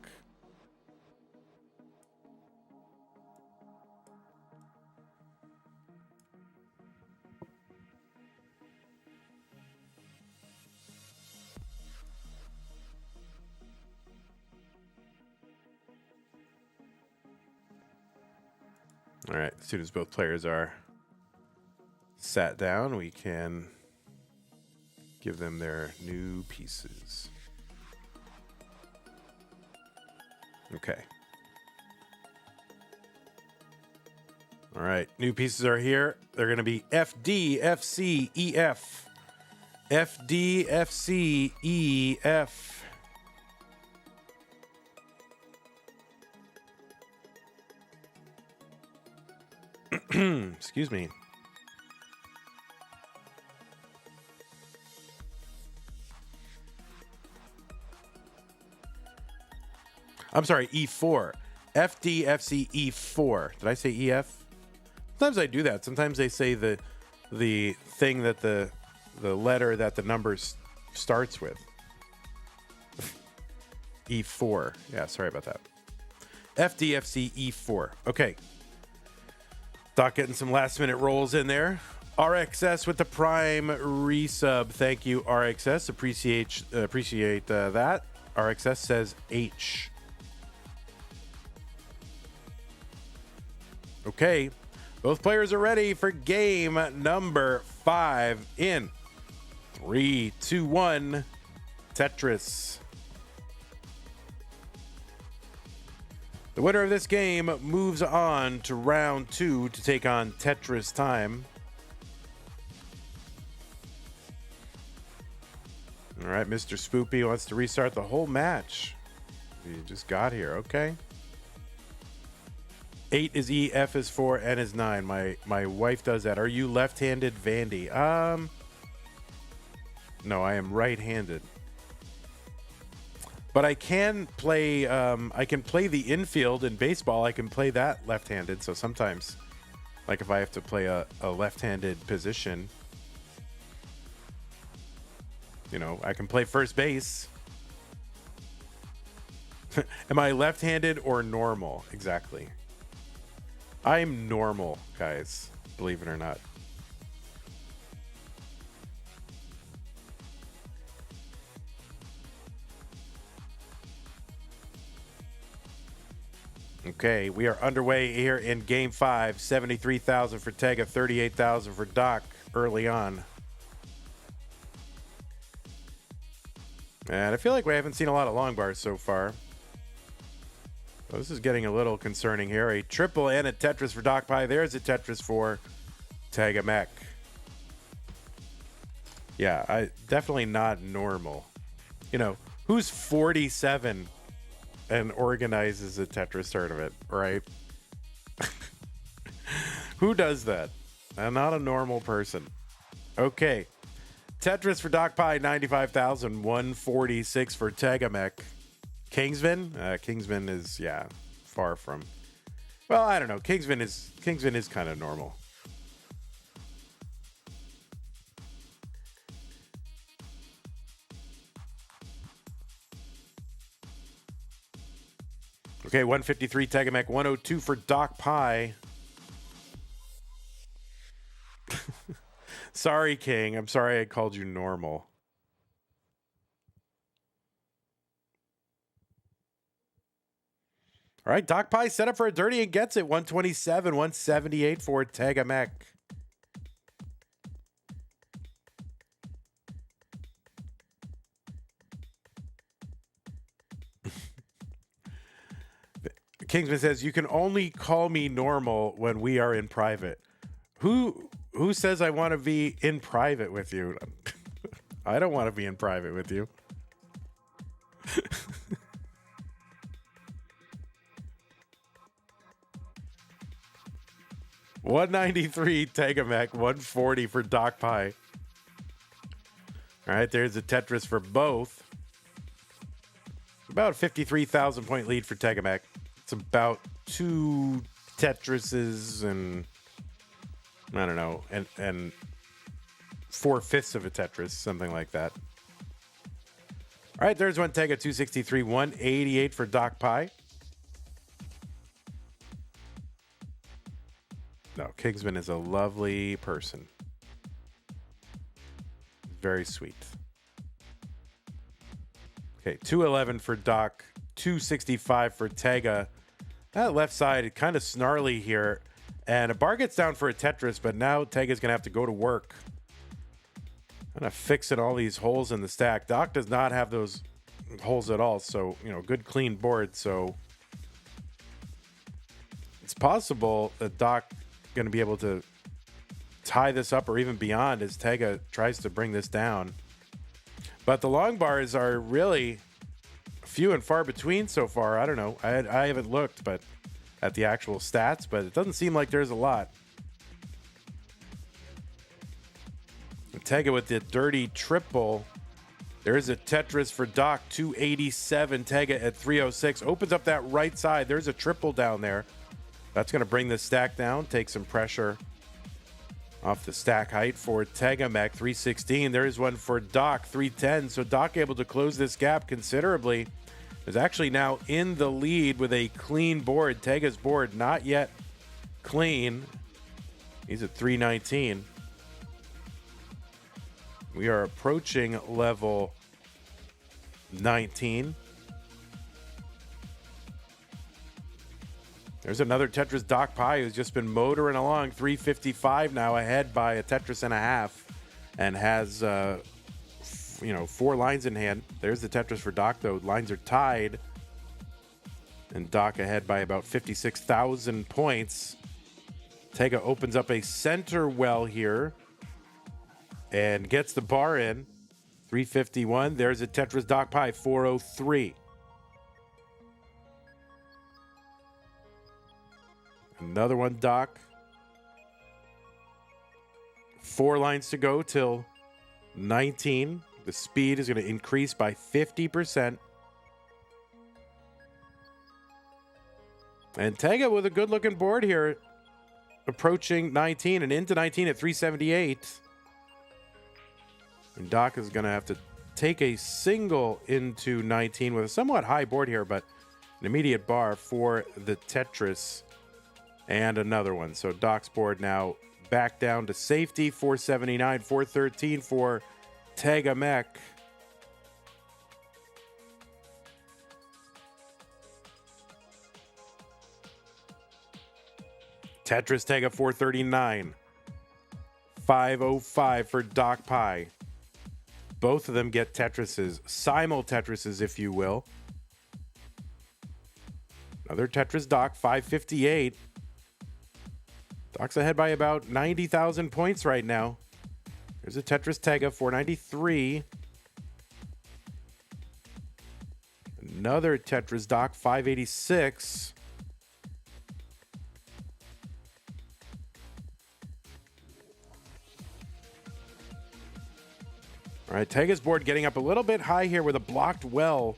[SPEAKER 1] All right, as soon as both players are sat down, we can give them their new pieces. Okay. All right, new pieces are here. They're going to be FD, FC, EF. FD, FC, EF. Excuse me. I'm sorry, E4. FDFC E4. Did I say EF? Sometimes I do that. Sometimes they say the thing that the letter that the number starts with. E4. Yeah, sorry about that. FDFC E4. Okay. Doc getting some last minute rolls in there. RXS with the Prime resub. Thank you, RXS. Appreciate that. RXS says H. Okay. Both players are ready for game number 5 in 3, 2, 1. Tetris. The winner of this game moves on to round 2 to take on TetrisTime. All right, Mr. Spoopy wants to restart the whole match. He just got here, okay. 8 is E, F is 4, N is 9. My wife does that. Are you left-handed, Vandy? No, I am right-handed. But I can play the infield in baseball. I can play that left-handed. So sometimes, like if I have to play a left-handed position, you know, I can play first base. Am I left-handed or normal? Exactly. I'm normal, guys, believe it or not. Okay, we are underway here in Game 5. 73,000 for Tega, 38,000 for Doc early on. And I feel like we haven't seen a lot of long bars so far. So this is getting a little concerning here. A triple and a Tetris for DocPi. There's a Tetris for TegaMech. Yeah, definitely not normal. You know, who's 47 and organizes a Tetris tournament, right? Who does that? I'm not a normal person. Okay. Tetris for DocPi, 95,000. 146 for TegaMech. Kingsman? Kingsman is, yeah, far from. Well, I don't know. Kingsman is kind of normal. Okay, 153 TegaMech, 102 for DocPi. Sorry, King. I'm sorry I called you normal. All right, DocPi set up for a dirty and gets it. 127, 178 for TegaMech. Kingsman says, you can only call me normal when we are in private. Who says I want to be in private with you? I don't want to be in private with you. 193 TegaMech, 140 for DocPi. All right, there's a Tetris for both. About a 53,000 point lead for TegaMech. It's about 2 Tetrises and I don't know, and 4/5 of a Tetris, something like that. All right, there's one Tega, 263, 188 for DocPi. No, Kingsman is a lovely person. Very sweet. Okay, 211 for Doc, 265 for Tega. That left side kind of snarly here. And a bar gets down for a Tetris, but now Tega's going to have to go to work. Kind of fixing all these holes in the stack. Doc does not have those holes at all. So, you know, good clean board. So it's possible that Doc going to be able to tie this up or even beyond as Tega tries to bring this down. But the long bars are really few and far between so far. I don't know. I haven't looked but at the actual stats, but it doesn't seem like there's a lot. Tega with the dirty triple. There's a Tetris for Doc, 287. Tega at 306. Opens up that right side. There's a triple down there. That's going to bring the stack down, take some pressure off the stack height for TegaMech, 316. There's one for Doc, 310. So Doc able to close this gap considerably. Is actually now in the lead with a clean board. Tega's board not yet clean. He's at 319. We are approaching level 19. There's another Tetris DocPi who's just been motoring along. 355 now, ahead by a Tetris and a half, and has 4 lines in hand. There's the Tetris for Doc, though. Lines are tied, and Doc ahead by about 56,000 points. Tega opens up a center well here and gets the bar in. 351. There's a Tetris DocPi, 403. Another one, Doc. 4 lines to go till 19. The speed is going to increase by 50%. And Tega with a good-looking board here, approaching 19 and into 19 at 378. And Doc is going to have to take a single into 19 with a somewhat high board here, but an immediate bar for the Tetris and another one. So Doc's board now back down to safety, 479, 413 for TegaMech. Tetris Tega 439. 505 for DocPi. Both of them get Tetrises, simul Tetrises, if you will. Another Tetris Doc, 558. Doc's ahead by about 90,000 points right now. There's a Tetris Tega, 493. Another Tetris Doc, 586. All right, Tega's board getting up a little bit high here with a blocked well.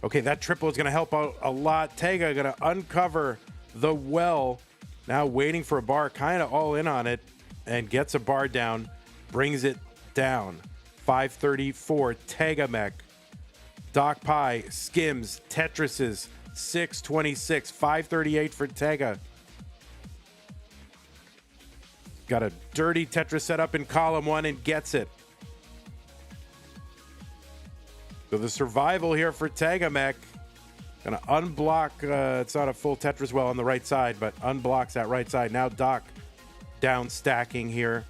[SPEAKER 1] Okay, that triple is going to help out a lot. Tega going to uncover the well. Now waiting for a bar, kind of all in on it, and gets a bar down, brings it down. 534, TegaMech. DocPi, Skims, Tetrises, 626, 538 for Tega. Got a dirty Tetris set up in column one and gets it. So the survival here for TegaMech. Gonna unblock, it's not a full Tetris well on the right side, but unblocks that right side. Now Doc down stacking here.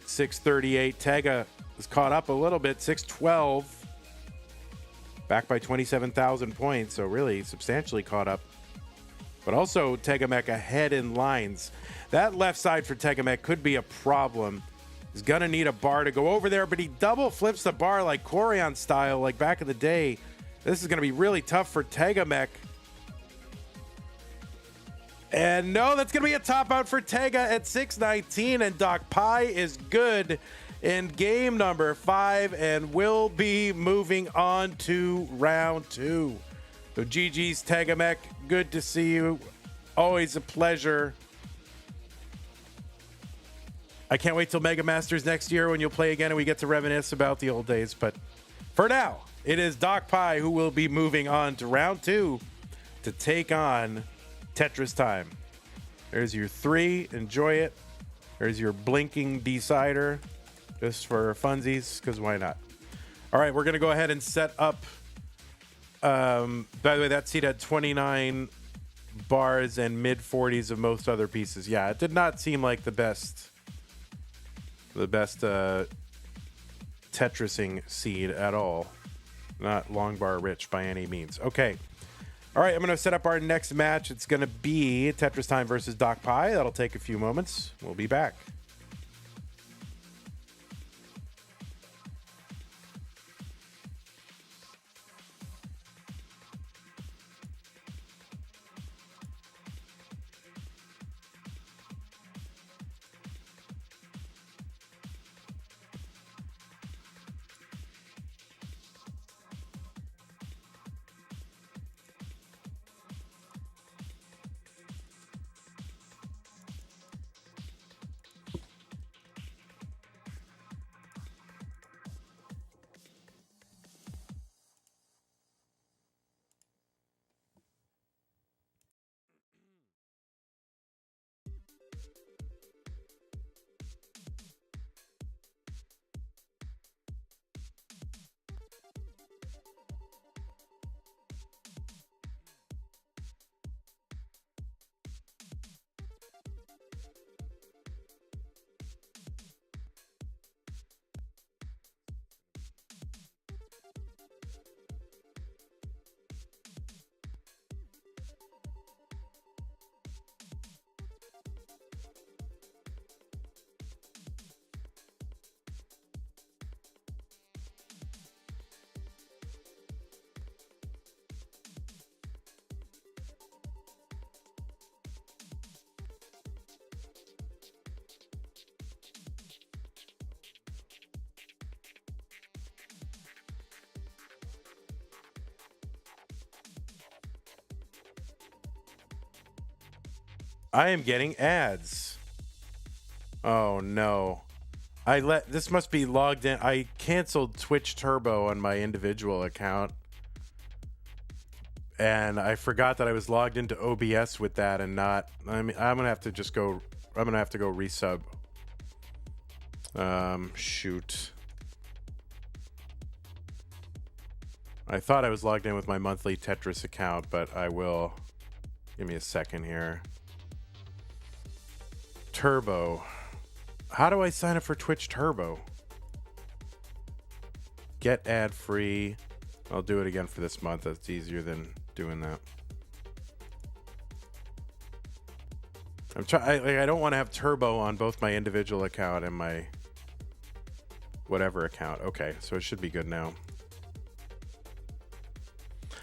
[SPEAKER 1] 638, Tega is caught up a little bit, 612. Back by 27,000 points, so really substantially caught up. But also TegaMech ahead in lines. That left side for TegaMech could be a problem. He's gonna need a bar to go over there, but he double flips the bar like Corian style, like back in the day. This is gonna be really tough for TegaMech. And no, that's gonna be a top out for Tega at 619, and DocPi is good in game number 5 and will be moving on to round 2. So GG's TegaMech, good to see you. Always a pleasure. I can't wait till Mega Masters next year when you'll play again and we get to reminisce about the old days. But for now, it is DocPi who will be moving on to round 2 to take on TetrisTime. There's your 3. Enjoy it. There's your blinking decider just for funsies, because why not? All right, we're going to go ahead and set up. By the way, that seat had 29 bars and mid 40s of most other pieces. Yeah, it did not seem like the best Tetrising seed at all. Not long bar rich by any means. Okay. All right, I'm going to set up our next match. It's going to be TetrisTime versus DocPi. That'll take a few moments. We'll be back. I am getting ads. Oh no. This must be logged in. I canceled Twitch Turbo on my individual account. And I forgot that I was logged into OBS with that and not. I mean, I'm gonna have to go resub. Shoot. I thought I was logged in with my monthly Tetris account, but I will. Give me a second here. Turbo. How do I sign up for Twitch Turbo? Get ad free. I'll do it again for this month. That's easier than doing that. I don't want to have Turbo on both my individual account and my whatever account. Okay, so it should be good now.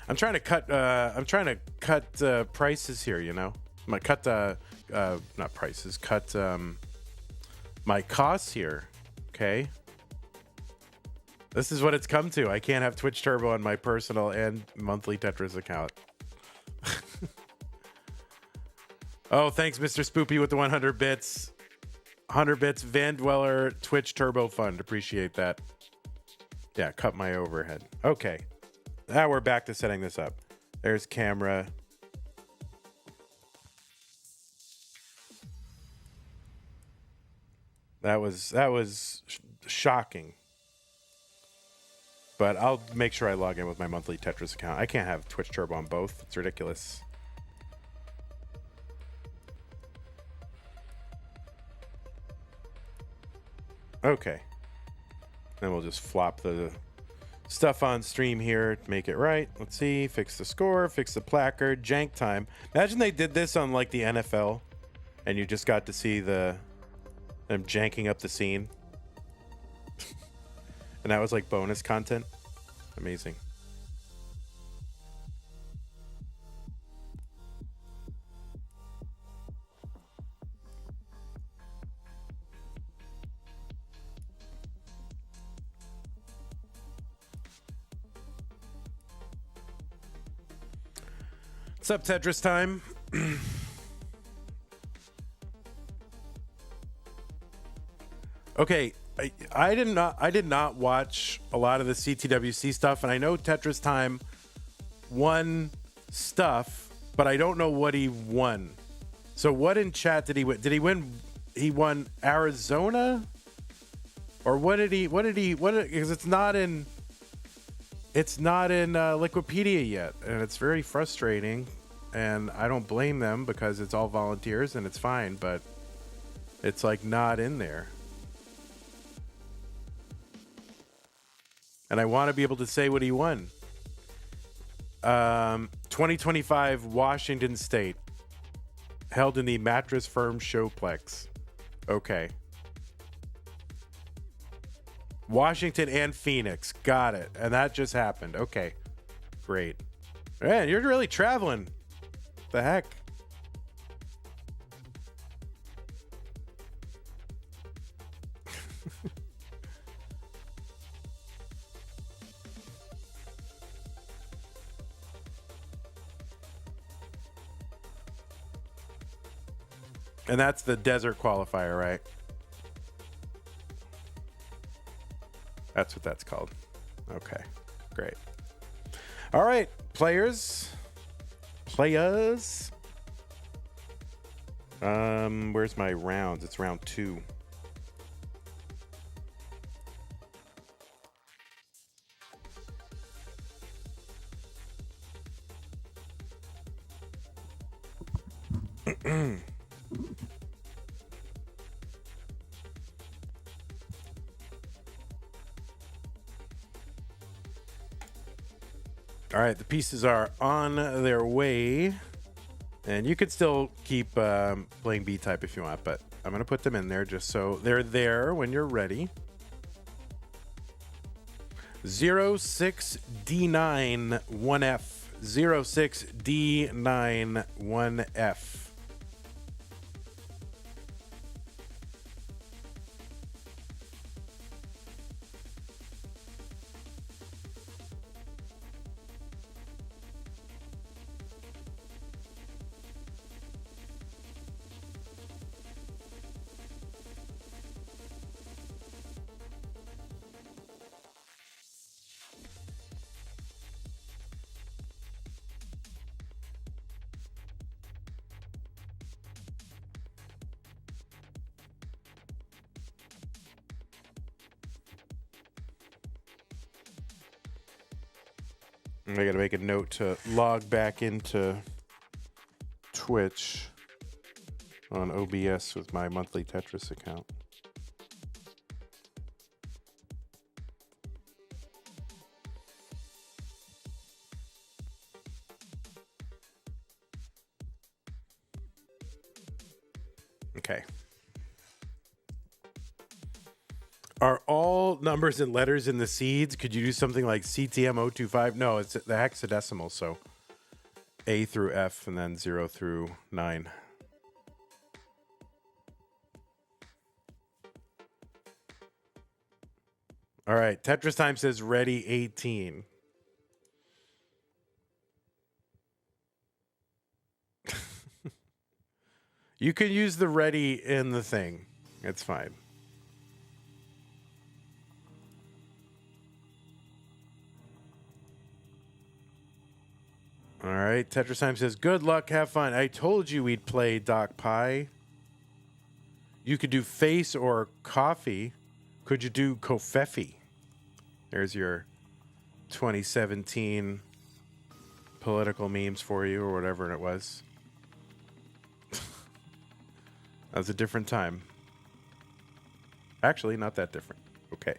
[SPEAKER 1] I'm trying to cut prices here, you know. Not prices, cut my costs here. Okay. This is what it's come to. I can't have Twitch Turbo on my personal and monthly Tetris account. Oh, thanks, Mr. Spoopy, with the 100 bits. 100 bits, Van Dweller, Twitch Turbo Fund. Appreciate that. Yeah, cut my overhead. Okay. Now we're back to setting this up. There's camera. That was shocking. But I'll make sure I log in with my monthly Tetris account. I can't have Twitch Turbo on both. It's ridiculous. Okay. Then we'll just flop the stuff on stream here to make it right. Let's see. Fix the score. Fix the placard. Jank time. Imagine they did this on like the NFL and you just got to see them janking up the scene. And that was like bonus content. Amazing. What's up, Tetris time? Okay, I did not watch a lot of the CTWC stuff, and I know Tetris Time won stuff, but I don't know what he won. So what in chat did he win? Did he win? He won Arizona, or what did he? Because it's not in Liquipedia yet, and it's very frustrating. And I don't blame them because it's all volunteers and it's fine, but it's like not in there. And I want to be able to say what he won. 2025 Washington State, held in the Mattress Firm Showplex. Okay. Washington and Phoenix. Got it. And that just happened. Okay. Great. Man, you're really traveling. The heck? And that's the desert qualifier, right? That's what that's called. Okay, great. All right, players. Where's my rounds? It's round 2. All right, the pieces are on their way. And you could still keep playing B-type if you want, but I'm going to put them in there just so they're there when you're ready. 06D9 1F. 06D9 1F. I got to make a note to log back into Twitch on OBS with my monthly Tetris account. Okay. Are all numbers and letters in the seeds? Could you do something like CTM 025? No, it's the hexadecimal, so A through F and then 0 through 9. All right, Tetris Time says ready 18. You can use the ready in the thing. It's fine. All right, Tetris Time says, good luck, have fun. I told you we'd play DocPi. You could do face or coffee. Could you do kofefi? There's your 2017 political memes for you, or whatever it was. That was a different time. Actually, not that different. Okay.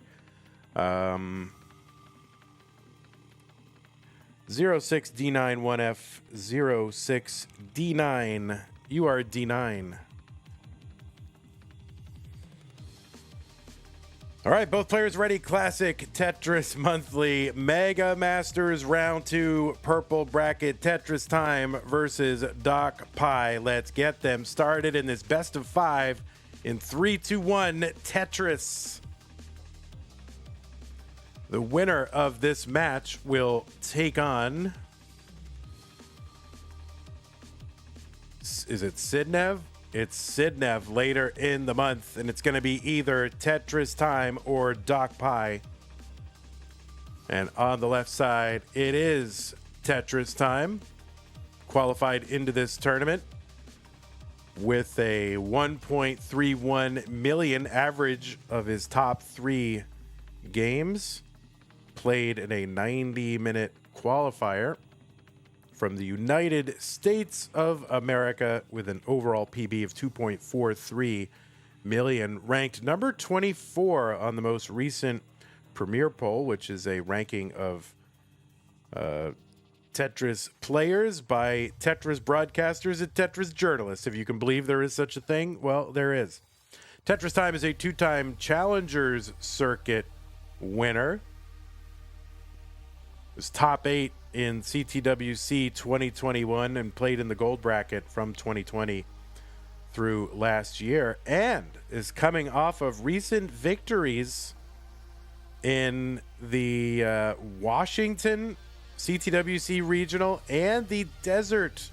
[SPEAKER 1] 06D91F 06D9. You are D9. All right, both players ready. Classic Tetris Monthly Mega Masters Round 2 Purple Bracket Tetris Time versus DocPi. Let's get them started in this best of 5 in 3, 2, 1 Tetris. The winner of this match will take on... Is it Sidnev? It's Sidnev later in the month, and it's going to be either Tetris Time or DocPi. And on the left side, it is Tetris Time, qualified into this tournament with a 1.31 million average of his top 3 games, played in a 90-minute qualifier from the United States of America with an overall PB of 2.43 million, ranked number 24 on the most recent Premier poll, which is a ranking of Tetris players by Tetris broadcasters and Tetris journalists. If you can believe there is such a thing, well, there is. Tetris Time is a 2-time Challengers Circuit winner. It was top 8 in CTWC 2021 and played in the gold bracket from 2020 through last year, and is coming off of recent victories in the Washington CTWC regional and the Desert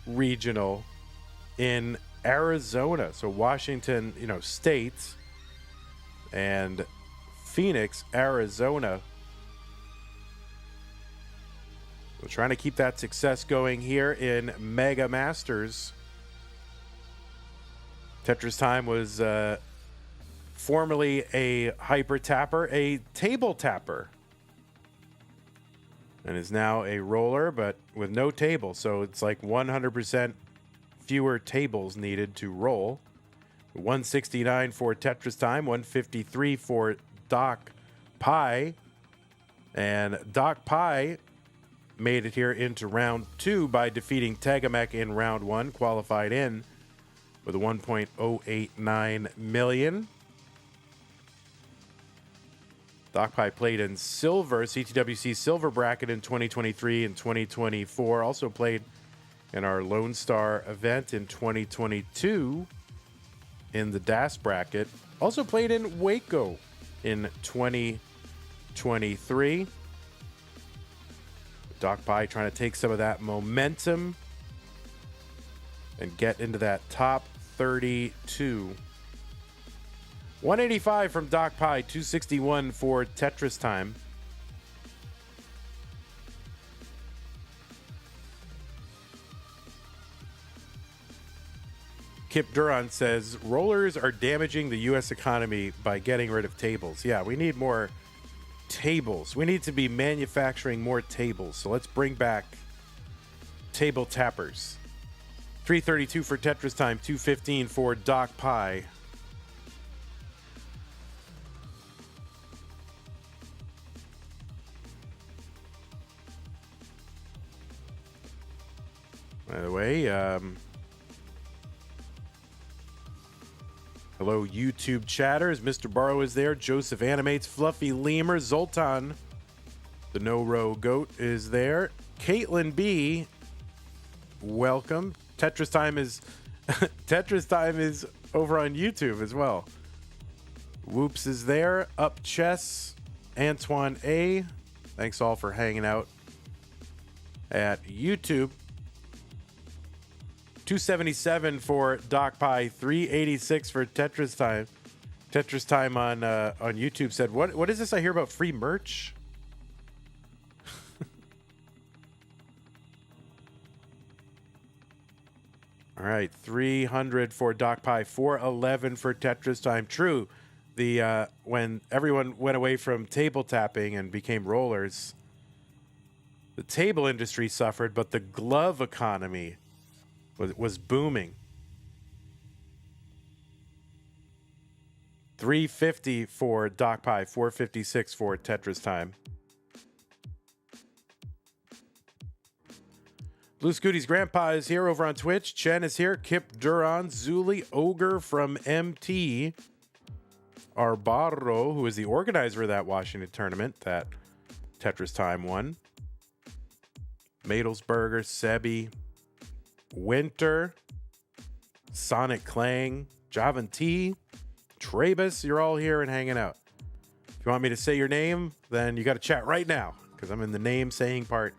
[SPEAKER 1] regional in Arizona. So Washington, state, and Phoenix, Arizona. We're trying to keep that success going here in Mega Masters. Tetris Time was formerly a hyper tapper, a table tapper, and is now a roller, but with no table. So it's like 100% fewer tables needed to roll. 169 for Tetris Time, 153 for DocPi, and DocPi made it here into round 2 by defeating TegaMech in round 1, qualified in with a 1.089 million. DocPi played in silver, CTWC silver bracket in 2023 and 2024. Also played in our Lone Star event in 2022 in the DAS bracket. Also played in Waco in 2023. DocPi trying to take some of that momentum and get into that top 32. 185 from DocPi, 261 for Tetris Time. Kip Duran says, rollers are damaging the U.S. economy by getting rid of tables. Yeah, we need more tables. We need to be manufacturing more tables. So let's bring back table tappers. 332 for Tetris Time, 215 for DocPi. By the way, hello, YouTube chatters. Mr. Barrow is there. Joseph Animates. Fluffy Lemur. Zoltan, the no-row goat, is there. Caitlin B, welcome. Tetris Time is Tetris Time is over on YouTube as well. Whoops is there. Up Chess. Antoine A, thanks all for hanging out at YouTube. 277 for DocPi, 386 for Tetris Time. Tetris Time on YouTube said, "What is this I hear about free merch?" All right, 300 for DocPi, 411 for Tetris Time. True, the when everyone went away from table tapping and became rollers, the table industry suffered, but the glove economy was booming. 350 for DocPi, 456 for Tetris Time. Blue Scooty's grandpa is here over on Twitch. Chen is here. Kip Duran, Zuli, Ogre from MT. Arbarro, who is the organizer of that Washington tournament that Tetris Time won. Madelsberger, Sebi, Winter, Sonic Clang, Javan T, Trabus, you're all here and hanging out. If you want me to say your name, then you got to chat right now because I'm in the name saying part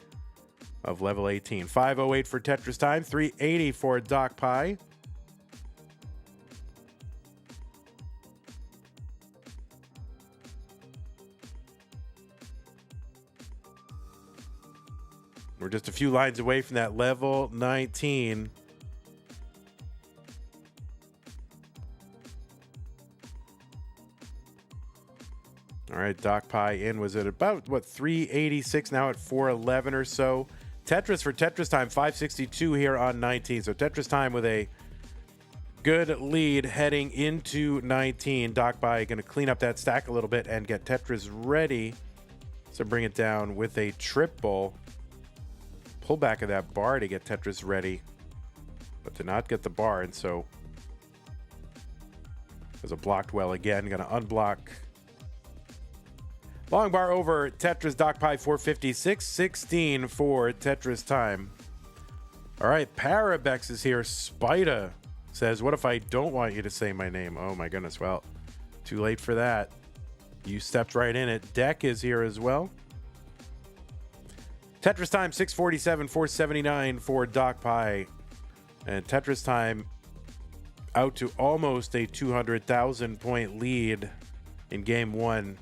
[SPEAKER 1] of level 18. 508 for Tetris Time, 380 for DocPi. We're just a few lines away from that level 19. All right, DocPi in was at about, 386, now at 411 or so. Tetris for Tetris Time, 562 here on 19. So Tetris Time with a good lead heading into 19. DocPi going to clean up that stack a little bit and get Tetris ready. So bring it down with a triple. Pull back of that bar to get Tetris ready, but to not get the bar, and so there's a blocked well again. Going to unblock. Long bar over Tetris. DocPi 456, 16 for Tetris Time. All right, Parabex is here. Spida says, "What if I don't want you to say my name?" Oh my goodness. Well, too late for that. You stepped right in it. Deck is here as well. Tetris Time 647, 479 for DocPi. And Tetris Time out to almost a 200,000 point lead in game one.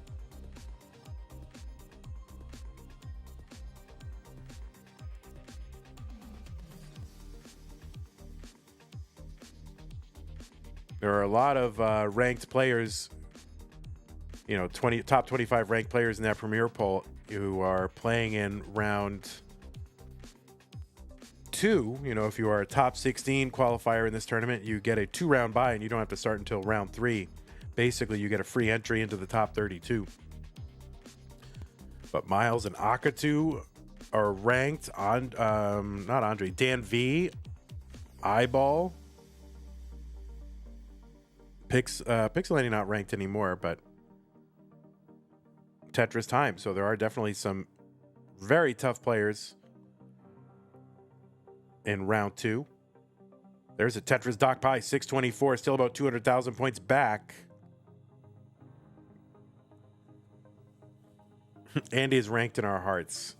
[SPEAKER 1] There are a lot of ranked players, you know, top 25 ranked players in that Premier poll who are playing in round 2. You know, if you are a top 16 qualifier in this tournament, you get a 2-round bye and you don't have to start until round 3. Basically, you get a free entry into the top 32. But Miles and Akatu are ranked on, not Andre, Dan V, Eyeball, Pixelating not ranked anymore, but Tetris Time. So there are definitely some very tough players in round 2. There's a Tetris DocPi 624, still about 200,000 points back. Andy is ranked in our hearts.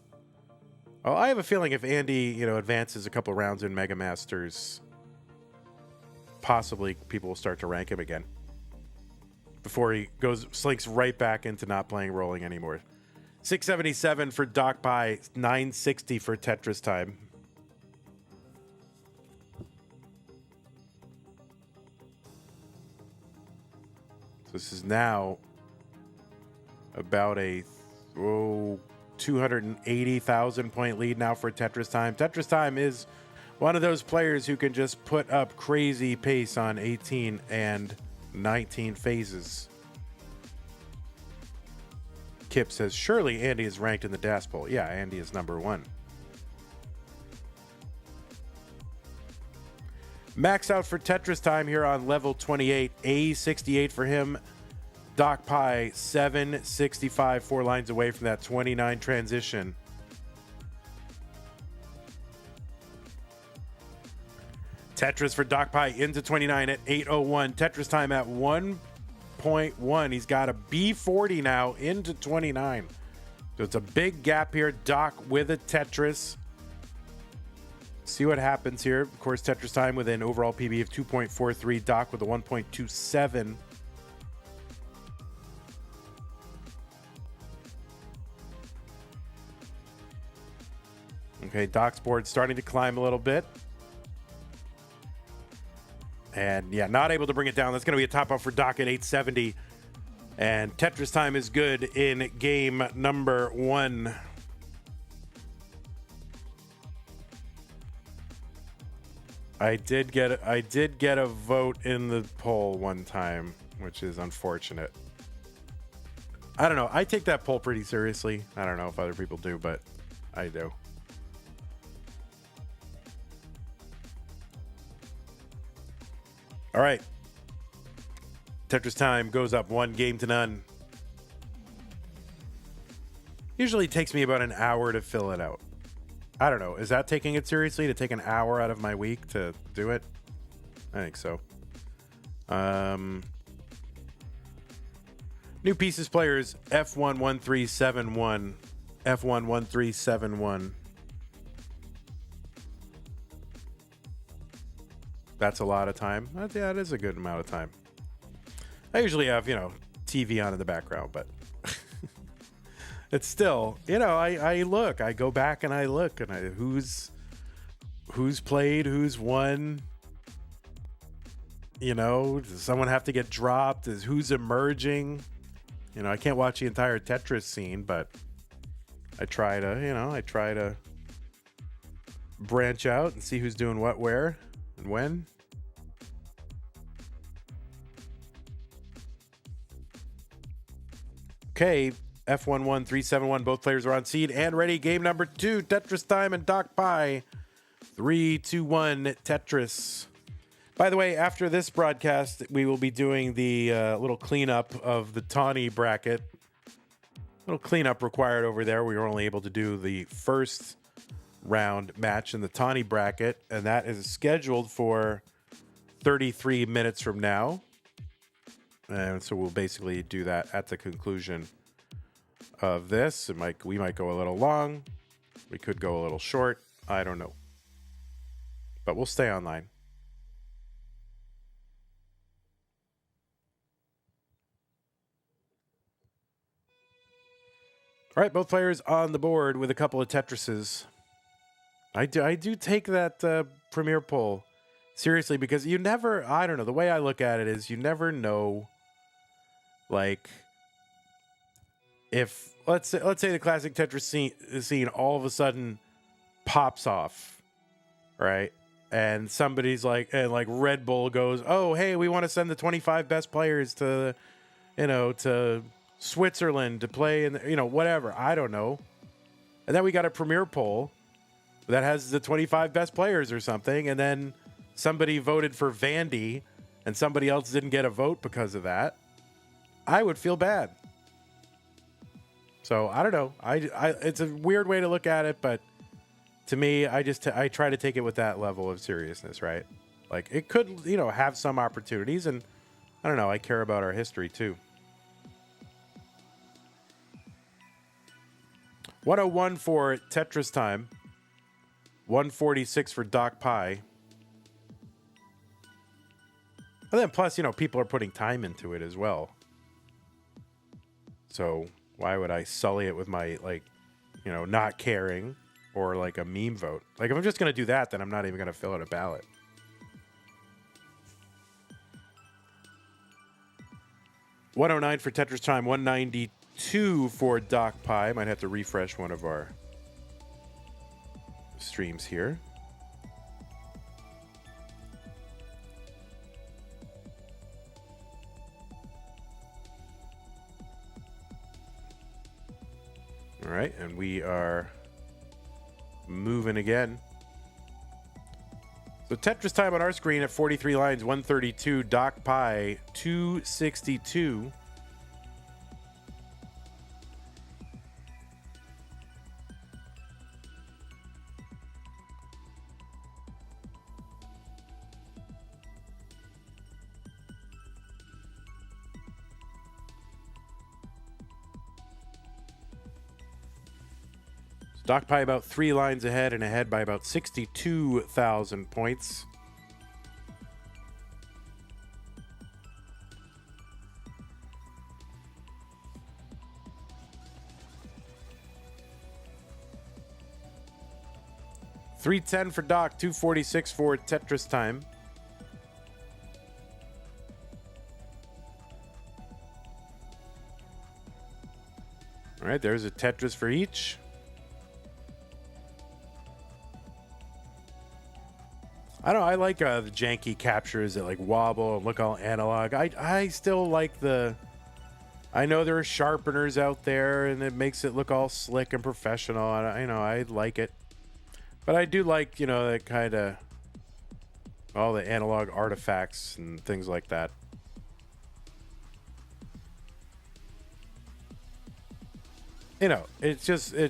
[SPEAKER 1] Well, I have a feeling if Andy, you know, advances a couple rounds in Mega Masters, possibly people will start to rank him again before he slinks right back into not playing rolling anymore. 677 for DocPi, 960 for Tetris Time. So this is now about a 280,000 point lead now for TetrisTime. TetrisTime is one of those players who can just put up crazy pace on 18 and 19 phases. Kip says, surely Andy is ranked in the DAS poll. Yeah, Andy is number 1. Max out for TetrisTime here on level 28. A68 for him. DocPi 765, 4 lines away from that 29 transition. Tetris for DocPi into 29 at 801. TetrisTime at 1.1. He's got a B40 now into 29. So it's a big gap here. Doc with a Tetris. See what happens here. Of course, TetrisTime with an overall PB of 2.43. Doc with a 1.27. Okay, Doc's board starting to climb a little bit. And yeah, not able to bring it down. That's going to be a top up for Doc at 870. And TetrisTime is good in game number 1. I did get a vote in the poll one time, which is unfortunate. I don't know. I take that poll pretty seriously. I don't know if other people do, but I do. All right. TetrisTime goes up 1-0. Usually takes me about an hour to fill it out. I don't know. Is that taking it seriously to take an hour out of my week to do it? I think so. New pieces players F11371. F11371. That's a lot of time. Yeah, it is a good amount of time. I usually have, TV on in the background, but it's still, I go back and I look and who's played, who's won. Does someone have to get dropped? Who's emerging? I can't watch the entire Tetris scene, but I try to branch out and see who's doing what, where, and when. Okay, F11371, both players are on seed and ready. Game number 2, TetrisTime and DocPi. 3, 2, 1, Tetris. By the way, after this broadcast, we will be doing the little cleanup of the Tawnie bracket. Little cleanup required over there. We were only able to do the first round match in the Tawnie bracket, and that is scheduled for 33 minutes from now. And so we'll basically do that at the conclusion of this. We might go a little long. We could go a little short. I don't know. But we'll stay online. All right, both players on the board with a couple of Tetrises. I do take that Premier poll seriously because you never, I don't know, the way I look at it is you never know, like, if let's say the classic Tetris scene all of a sudden pops off, right? And somebody's like Red Bull goes, "Oh, hey, we want to send the 25 best players to Switzerland to play in whatever, I don't know." And then we got a Premier poll that has the 25 best players or something, and then somebody voted for Vandy and somebody else didn't get a vote because of that. I would feel bad. So I don't know. It's a weird way to look at it, but to me, I try to take it with that level of seriousness, right? Like, it could, have some opportunities, and I don't know. I care about our history too. 101 for TetrisTime. 146 for DocPi. And then plus, people are putting time into it as well. So why would I sully it with my, not caring or like a meme vote? Like, if I'm just going to do that, then I'm not even going to fill out a ballot. $109 for TetrisTime, $192 2 for DocPi. Might have to refresh one of our streams here. All right, and we are moving again. So Tetris time on our screen at 43 lines, 132. DocPi, 262. DocPi about 3 lines ahead and ahead by about 62,000 points. $310 for Doc, $246 for Tetris time. All right, there's a Tetris for each. I don't know, I like the janky captures that like wobble and look all analog. I still like I know there are sharpeners out there and it makes it look all slick and professional. I like it. But I do like, that kind of all the analog artifacts and things like that. It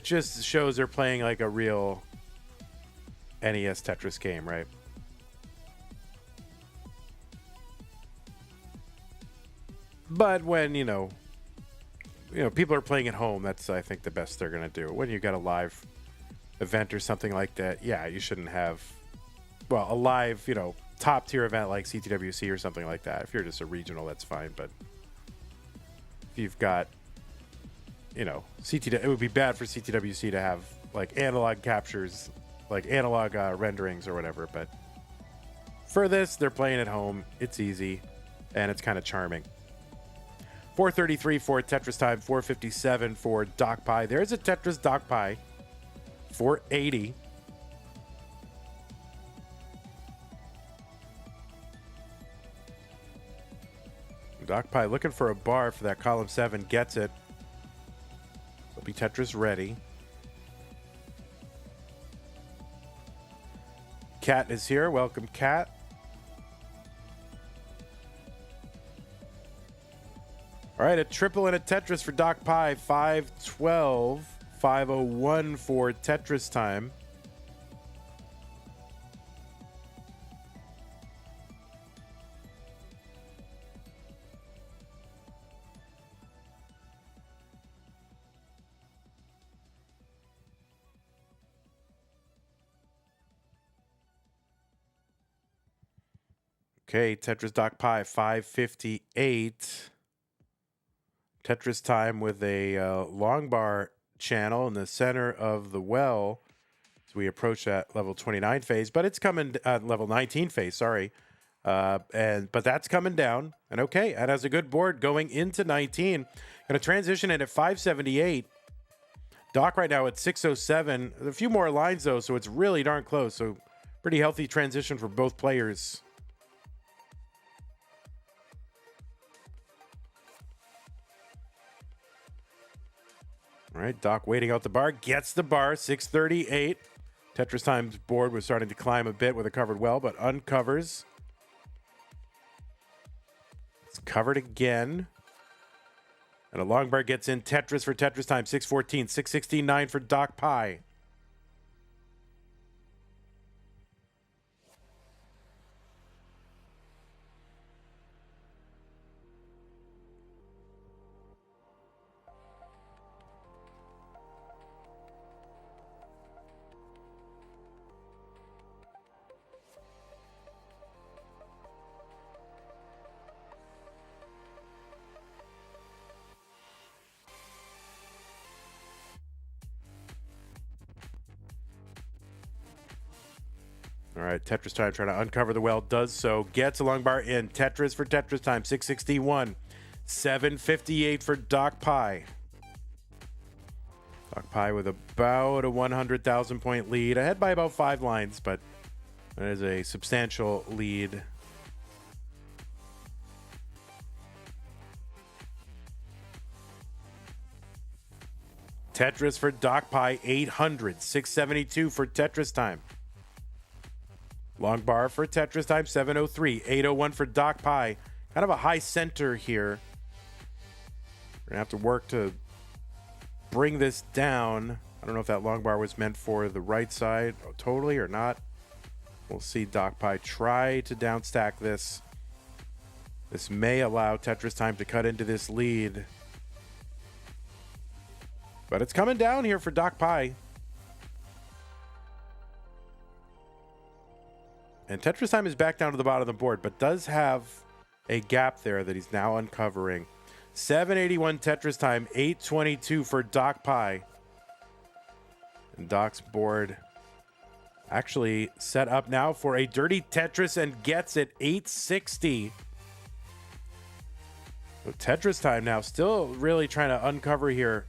[SPEAKER 1] just shows they're playing like a real NES Tetris game, right? But when, people are playing at home, that's, I think, the best they're going to do. When you got a live event or something like that, yeah, you shouldn't have, a live, top tier event like CTWC or something like that. If you're just a regional, that's fine. But if you've got, it would be bad for CTWC to have like analog captures, like analog renderings or whatever. But for this, they're playing at home. It's easy and it's kind of charming. 433 for Tetris time, 457 for DocPi. There's a Tetris DocPi, 480. DocPi looking for a bar for that column 7, gets it. So be Tetris ready. Cat is here. Welcome, Cat. All right, a triple and a Tetris for DocPi, 512, 501 for Tetris time. Okay, Tetris DocPi, 558. Tetris time with a long bar channel in the center of the well as we approach that level 29 phase, but it's coming level 19 phase, sorry. But that's coming down. And okay, that has a good board going into 19. Gonna transition in at 578. Doc right now at 607. A few more lines though, so it's really darn close. So pretty healthy transition for both players. All right, Doc waiting out the bar, gets the bar, 638. Tetris time's board was starting to climb a bit with a covered well, but uncovers. It's covered again. And a long bar gets in. Tetris for Tetris time, 614, 669 for DocPi. All right, Tetris time trying to uncover the well, does so, gets a long bar in. Tetris for Tetris time, 661, 758 for DocPi. DocPi with about a 100,000 point lead, ahead by about 5 lines, but that is a substantial lead. Tetris for DocPi, 800, 672 for TetrisTime. Long bar for TetrisTime, 703, 801 for DocPi. Kind of a high center here. We're gonna have to work to bring this down. I don't know if that long bar was meant for the right side totally or not. We'll see DocPi try to downstack this. This may allow TetrisTime to cut into this lead. But it's coming down here for DocPi. And TetrisTime is back down to the bottom of the board, but does have a gap there that he's now uncovering. 781 TetrisTime, 822 for DocPi. And Doc's board actually set up now for a dirty Tetris and gets it, 860. So TetrisTime now still really trying to uncover here.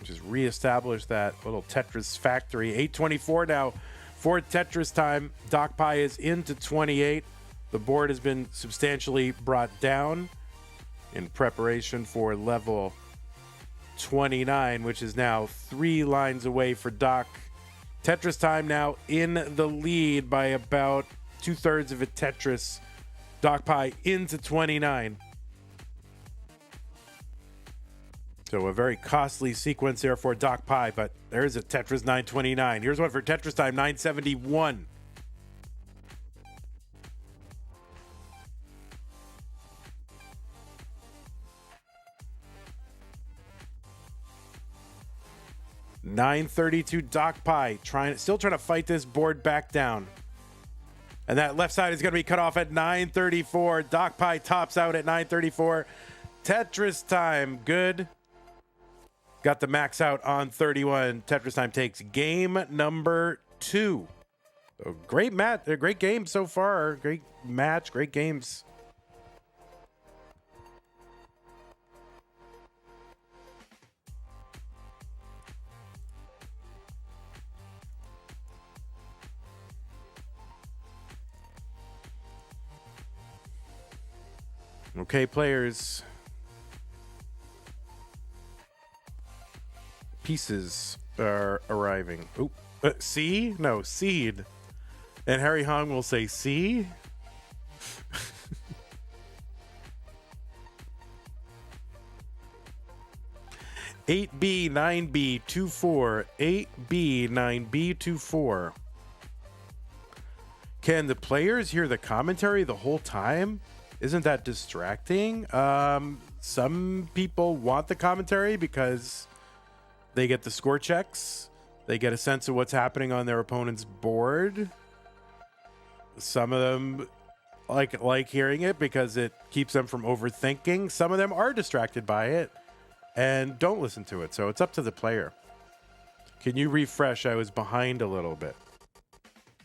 [SPEAKER 1] Just reestablish that little Tetris factory. 824 now for TetrisTime. DocPi is into 28. The board has been substantially brought down in preparation for level 29, which is now 3 lines away for Doc. TetrisTime now in the lead by about 2/3 of a Tetris. DocPi into 29. So a very costly sequence there for DocPi, but there's a Tetris 929. Here's one for TetrisTime, 971. $932 DocPi, still trying to fight this board back down. And that left side is going to be cut off at 934. DocPi tops out at 934. TetrisTime, good. Got the max out on 31. TetrisTime takes game number 2. So great match, a great game so far. Great match, great games. Okay, players. Pieces are arriving. Oop. C? No, seed. And Harry Hong will say C. Eight B 9B 24. 8B 9B 24. Can the players hear the commentary the whole time? Isn't that distracting? Some people want the commentary because they get the score checks. They get a sense of what's happening on their opponent's board. Some of them like hearing it because it keeps them from overthinking. Some of them are distracted by it and don't listen to it. So it's up to the player. Can you refresh? I was behind a little bit.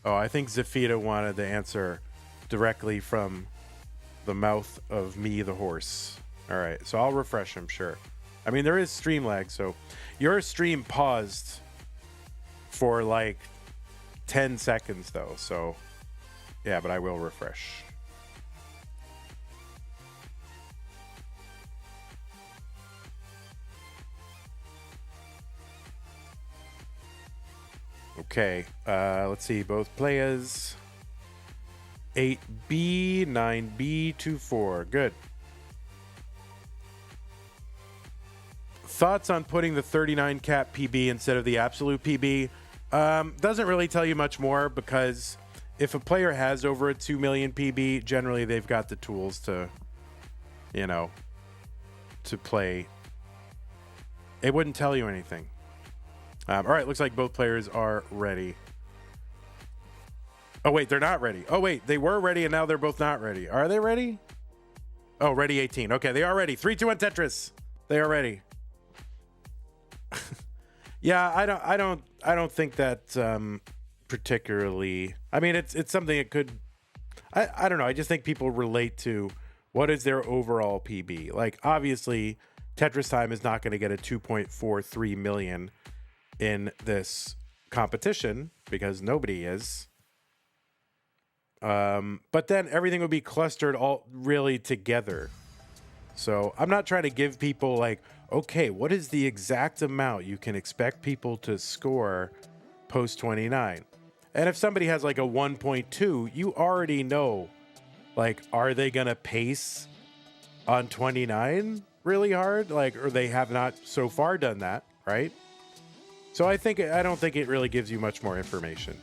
[SPEAKER 1] Oh, I think Zafita wanted the answer directly from the mouth of me, the horse. All right, so I'll refresh him, sure. I mean, there is stream lag, so your stream paused for like 10 seconds though, so yeah, but I will refresh. Okay, let's see, both players. 8B, 9B, 24. Good. Thoughts on putting the 39 cap PB instead of the absolute PB? Doesn't really tell you much more because if a player has over a 2 million PB, generally they've got the tools to, you know, to play. It wouldn't tell you anything. All right, looks like both players are ready. Oh, wait, they're not ready. Oh, wait, they were ready and now they're both not ready. Are they ready? Oh, ready 18. Okay, they are ready. 3, 2, 1, Tetris. They are ready. Yeah, I don't think that particularly. I mean, it's something it could. I don't know. I just think people relate to what is their overall PB. Like, obviously, TetrisTime is not going to get a 2.43 million. in this competition because nobody is. But then everything would be clustered all really together. So I'm not trying to give people like, okay, what is the exact amount you can expect people to score post 29? And if somebody has like a 1.2, you already know, like, are they going to pace on 29 really hard? Like, or they have not so far done that, right? So I don't think it really gives you much more information.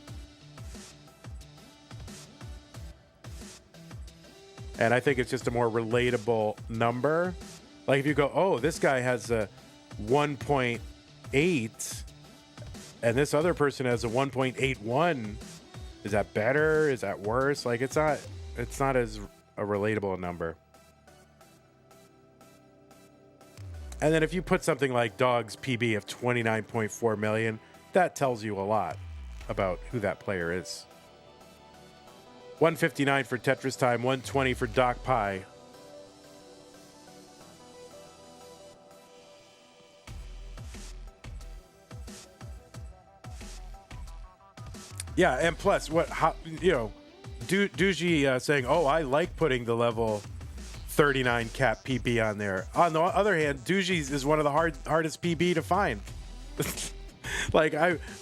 [SPEAKER 1] And I think it's just a more relatable number. Like if you go, oh, this guy has a 1.8 and this other person has a 1.81. Is that better? Is that worse? Like it's not as a relatable number. And then if you put something like Dog's PB of 29.4 million, that tells you a lot about who that player is. 159 for TetrisTime, 120 for DocPi. Yeah, and plus, Duji saying, oh, I like putting the level 39 cap PB on there. On the other hand, Duji's is one of the hardest PB to find. Like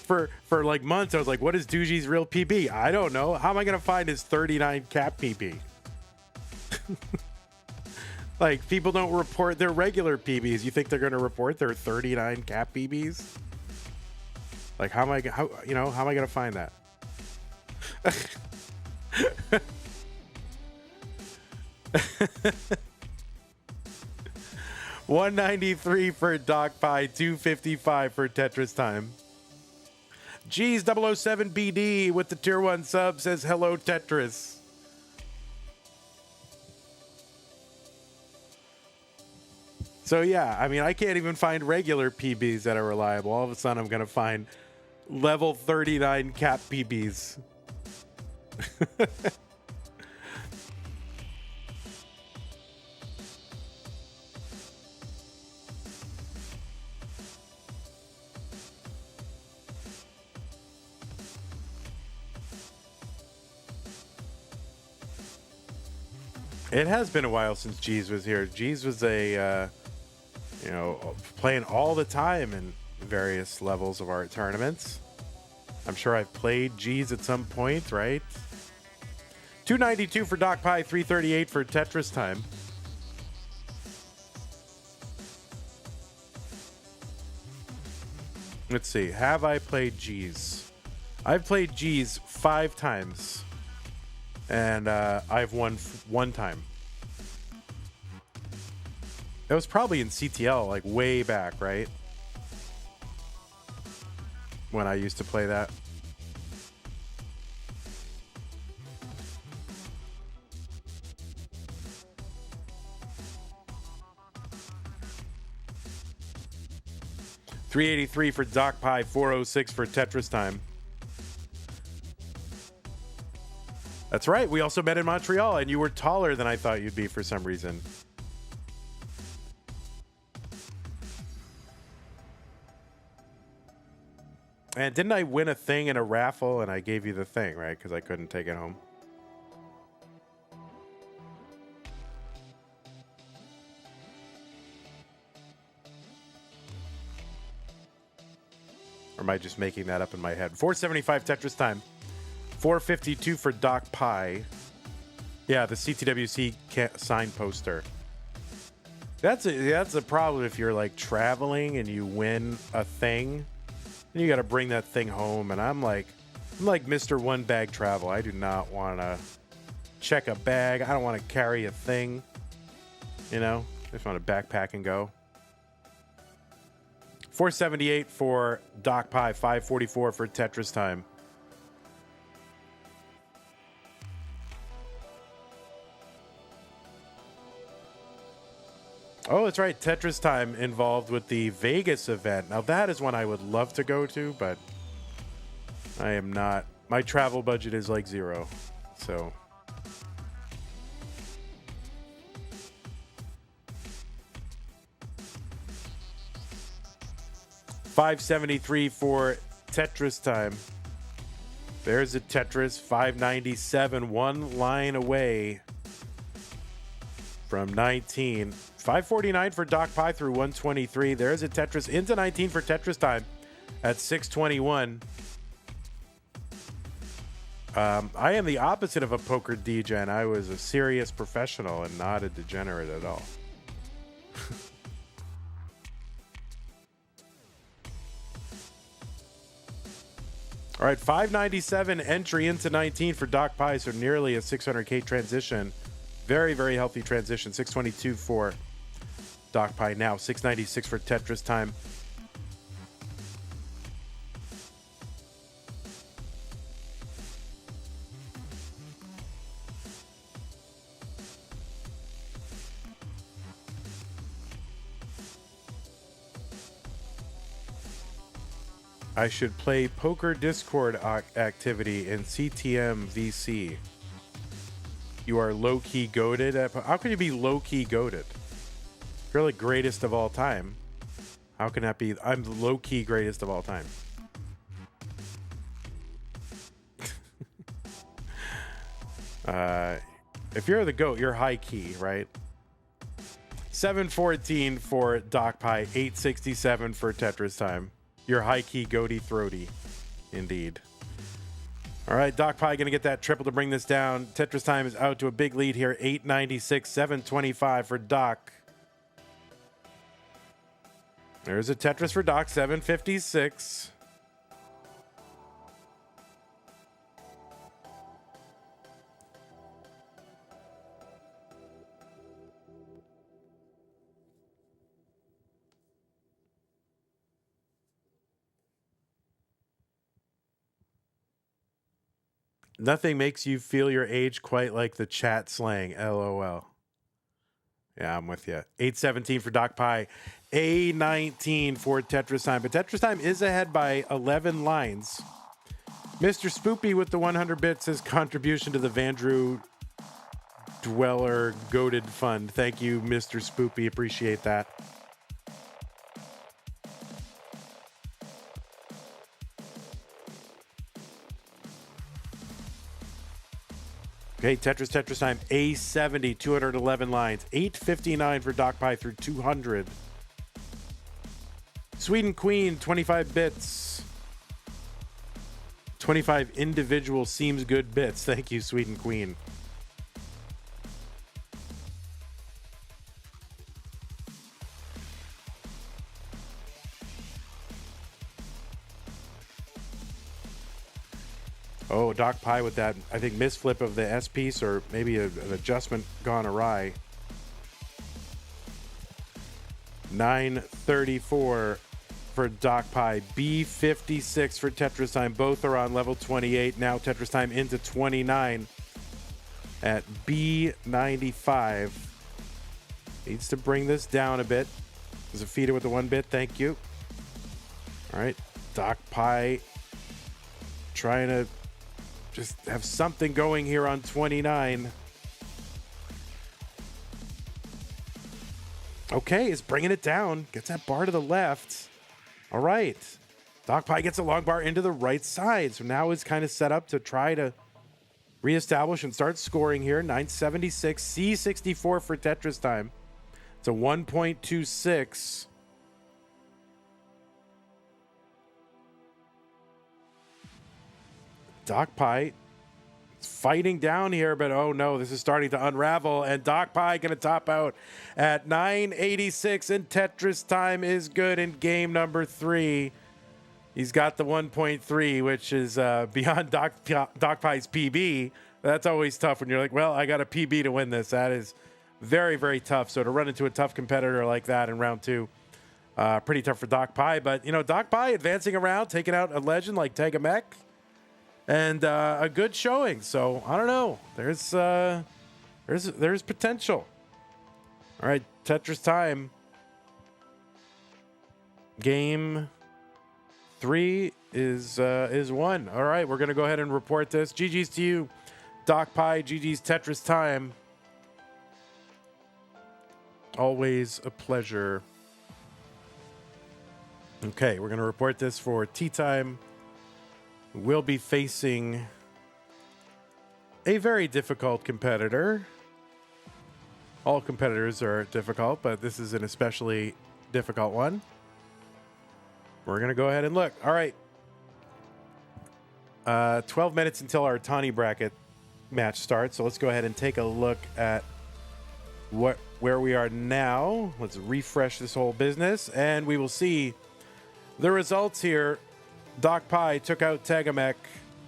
[SPEAKER 1] for like months, I was like, what is Duji's real PB? I don't know. How am I going to find his 39 cap PB? Like people don't report their regular PBs. You think they're going to report their 39 cap PBs? Like how am I going to find that? $193 for DocPi, $255 for TetrisTime. G's 007 BD with the tier 1 sub says hello Tetris. So yeah, I mean I can't even find regular PBs that are reliable. All of a sudden I'm gonna find level 39 cap PBs. It has been a while since G's was here. G's was playing all the time in various levels of our tournaments. I'm sure I've played G's at some point, right? 292 for DocPi, 338 for TetrisTime. Let's see. Have I played G's? I've played G's 5 times. And I've won one time. That was probably in CTL, like way back, right? When I used to play that. $383 for DocPi, $406 for TetrisTime. That's right. We also met in Montreal, and you were taller than I thought you'd be for some reason. And didn't I win a thing in a raffle, and I gave you the thing, right? Because I couldn't take it home. Or am I just making that up in my head? 475 TetrisTime. 452 for DocPi. Yeah, the CTWC sign poster. That's a problem if you're like traveling and you win a thing, and you got to bring that thing home. And I'm like Mr. One Bag Travel. I do not want to check a bag. I don't want to carry a thing. You know, I just want to backpack and go. 478 for DocPi. 544 for TetrisTime. Oh, that's right. TetrisTime involved with the Vegas event. Now, that is one I would love to go to, but I am not. My travel budget is like zero. So. 573 for TetrisTime. There's a Tetris. 597, one line away from 19. 549 for DocPi through 123. There's a Tetris into 19 for TetrisTime at 621. I am the opposite of a poker DJ, and I was a serious professional and not a degenerate at all. All right, 597 entry into 19 for DocPi, so nearly a 600K transition. Very, very healthy transition. 622 for DocPi now. 696 for TetrisTime. I should play poker Discord activity in CTM VC. You are low-key goated at... How can you be low-key goated? You're like greatest of all time. How can that be? I'm low-key greatest of all time. If you're the GOAT, you're high-key, right? 714 for DocPi, 867 for TetrisTime. You're high-key goaty throaty, indeed. All right, DocPi going to get that triple to bring this down. TetrisTime is out to a big lead here, 896, 725 for Doc. There's a Tetris for Doc, 756. Nothing makes you feel your age quite like the chat slang. LOL. Yeah, I'm with you. 817 for DocPi. A19 for TetrisTime. But TetrisTime is ahead by 11 lines. Mr. Spoopy with the 100 bits says contribution to the Vandrew Dweller Goated Fund. Thank you, Mr. Spoopy. Appreciate that. Okay, TetrisTime, A70, 211 lines. 859 for DocPi through 200. Sweden Queen, 25 bits. 25 individual seems good bits. Thank you, Sweden Queen. Oh, DocPi with that, I think, misflip of the S piece, or maybe an adjustment gone awry. 934 for DocPi. B56 for TetrisTime. Both are on level 28. Now TetrisTime into 29 at B95. Needs to bring this down a bit. There's a feeder with the 1 bit. Thank you. All right. DocPi trying to just have something going here on 29. Okay, is bringing it down. Gets that bar to the left. All right. DocPi gets a long bar into the right side. So now it's kind of set up to try to reestablish and start scoring here. 976, C64 for TetrisTime. It's a 1.26. DocPi fighting down here, but oh no, this is starting to unravel, and DocPi going to top out at 986, and TetrisTime is good in game number 3. He's got the 1.3, which is beyond DocPi's PB. That's always tough when you're like, well, I got a PB to win this. That is very, very tough. So to run into a tough competitor like that in round 2, pretty tough for DocPi. But, you know, DocPi advancing around, taking out a legend like TegaMech. And a good showing. So I don't know. There's potential. All right, TetrisTime. Game 3 is won. All right, we're gonna go ahead and report this. GG's to you, DocPi. GG's TetrisTime. Always a pleasure. Okay, we're going to report this for tea time. We'll be facing a very difficult competitor. All competitors are difficult, but this is an especially difficult one. We're going to go ahead and look. All right. 12 minutes until our Tawnie bracket match starts. So let's go ahead and take a look at where we are now. Let's refresh this whole business, and we will see the results here. DocPi took out TegaMech.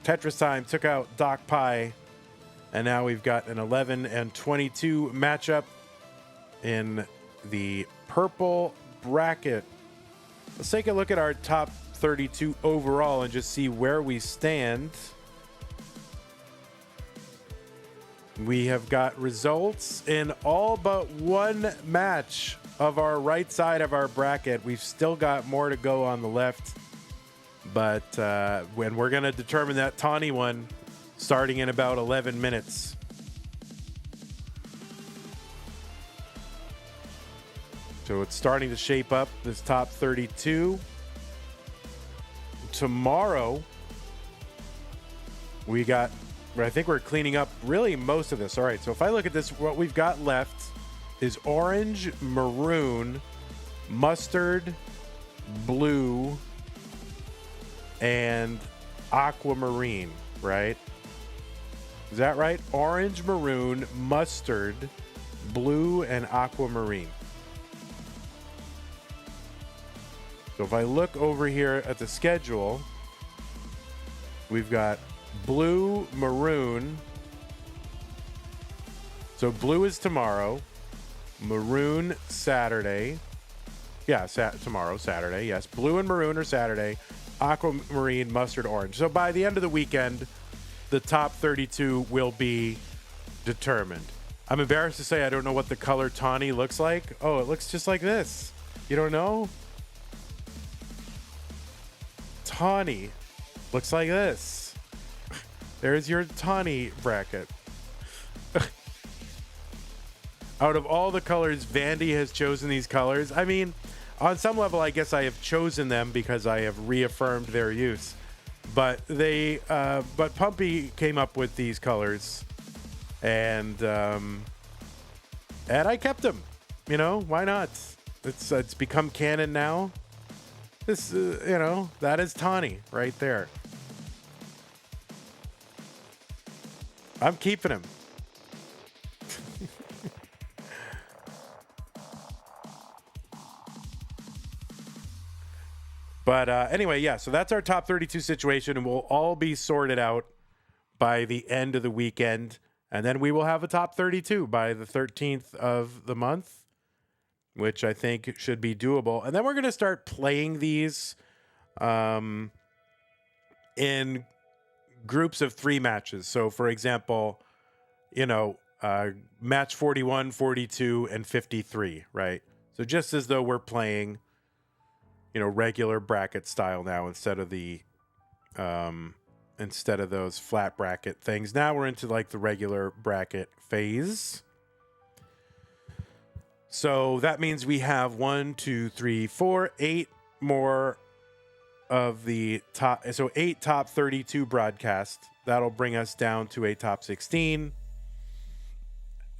[SPEAKER 1] TetrisTime took out DocPi. And now we've got an 11 and 22 matchup in the purple bracket. Let's take a look at our top 32 overall and just see where we stand. We have got results in all but one match of our right side of our bracket. We've still got more to go on the left, but when we're going to determine that Tawnie one starting in about 11 minutes. So it's starting to shape up, this top 32. Tomorrow, I think we're cleaning up really most of this. All right, so if I look at this, what we've got left is orange, maroon, mustard, blue, and aquamarine, right? Is that right? Orange, maroon, mustard, blue, and aquamarine. So if I look over here at the schedule, we've got blue, maroon. So blue is tomorrow, maroon Saturday. Yeah, tomorrow, Saturday. Yes, blue and maroon are Saturday. Aquamarine, mustard, orange. So by the end of the weekend, the top 32 will be determined. I'm embarrassed to say I don't know what the color Tawnie looks like. Oh, it looks just like this. You don't know? Tawnie looks like this. There's your Tawnie bracket. Out of all the colors, Vandy has chosen these colors. I mean, on some level, I guess I have chosen them because I have reaffirmed their use. But but Pumpy came up with these colors, and I kept them. You know, why not? It's become canon now. This, that is Tawnie right there. I'm keeping him. But anyway, yeah, so that's our top 32 situation, and we'll all be sorted out by the end of the weekend. And then we will have a top 32 by the 13th of the month, which I think should be doable. And then we're going to start playing these in groups of 3 matches. So, for example, match 41, 42, and 53, right? So just as though we're playing regular bracket style now instead of those flat bracket things. Now we're into like the regular bracket phase. So that means we have 8 more of the top. So 8 top 32 broadcasts. That'll bring us down to a top 16.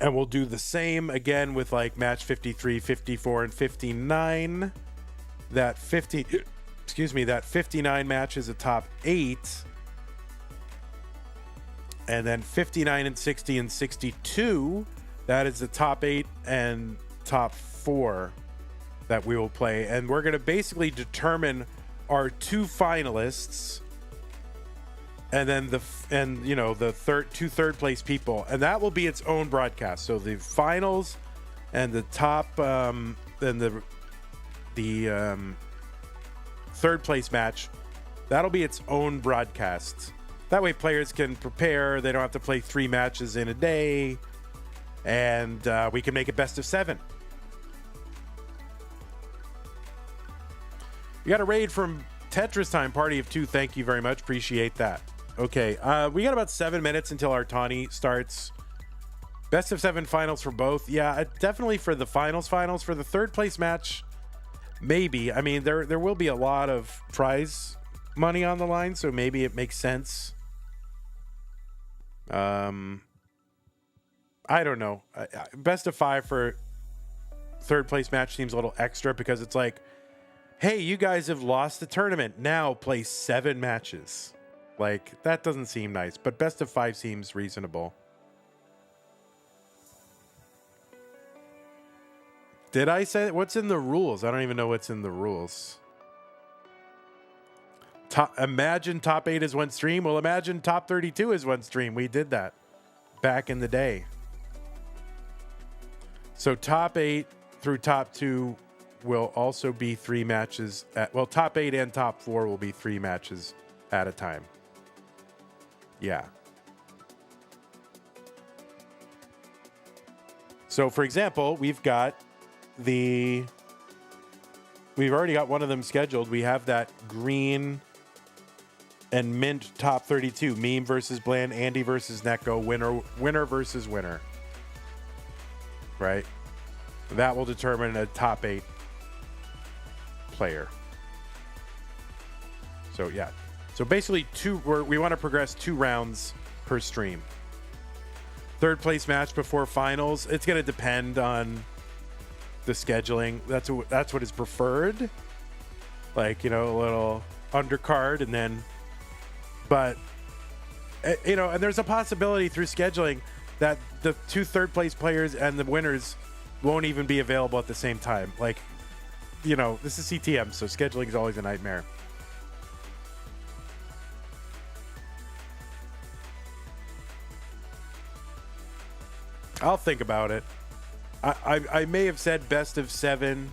[SPEAKER 1] And we'll do the same again with like match 53, 54, and 59. That 59 match is a top 8. And then 59 and 60 and 62, that is the top 8 and top 4 that we will play. And we're going to basically determine our 2 finalists and then the two third place people. And that will be its own broadcast. So the finals and the top and the third place match, that'll be its own broadcast. That way players can prepare. They don't have to play 3 matches in a day, and we can make it best of 7. We got a raid from TetrisTime, Party of 2. Thank you very much. Appreciate that. Okay, we got about 7 minutes until our Tawnie starts. Best of 7 finals for both. Yeah, definitely for the finals. For the third place match, maybe. I mean, there will be a lot of prize money on the line, so maybe it makes sense. I don't know. Best of 5 for third place match seems a little extra because it's like, hey, you guys have lost the tournament. Now play 7 matches. Like, that doesn't seem nice, but best of 5 seems reasonable. Did I say what's in the rules? I don't even know what's in the rules. Imagine top 8 is one stream. Well, imagine top 32 is one stream. We did that back in the day. So top 8 through top 2 will also be 3 matches. Well, top 8 and top 4 will be 3 matches at a time. Yeah. So, for example, we've already got one of them scheduled. We have that green and mint top 32, Meme versus Bland, Andy versus Neko, winner versus winner. Right? That will determine a top 8 player. So, yeah. So basically we want to progress 2 rounds per stream. Third place match before finals. It's going to depend on the scheduling. That's what is preferred. Like, a little undercard and then, but, and there's a possibility through scheduling that the 2 third place players and the winners won't even be available at the same time. Like, this is CTM, so scheduling is always a nightmare. I'll think about it. I may have said best of 7,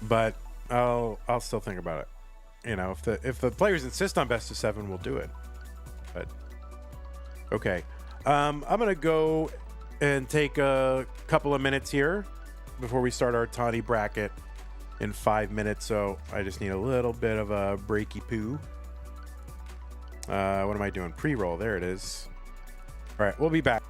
[SPEAKER 1] but I'll still think about it. If the players insist on best of 7, we'll do it. But okay, I'm gonna go and take a couple of minutes here before we start our Tawnie bracket in 5 minutes. So I just need a little bit of a breaky poo. What am I doing? Pre-roll. There it is. All right, we'll be back.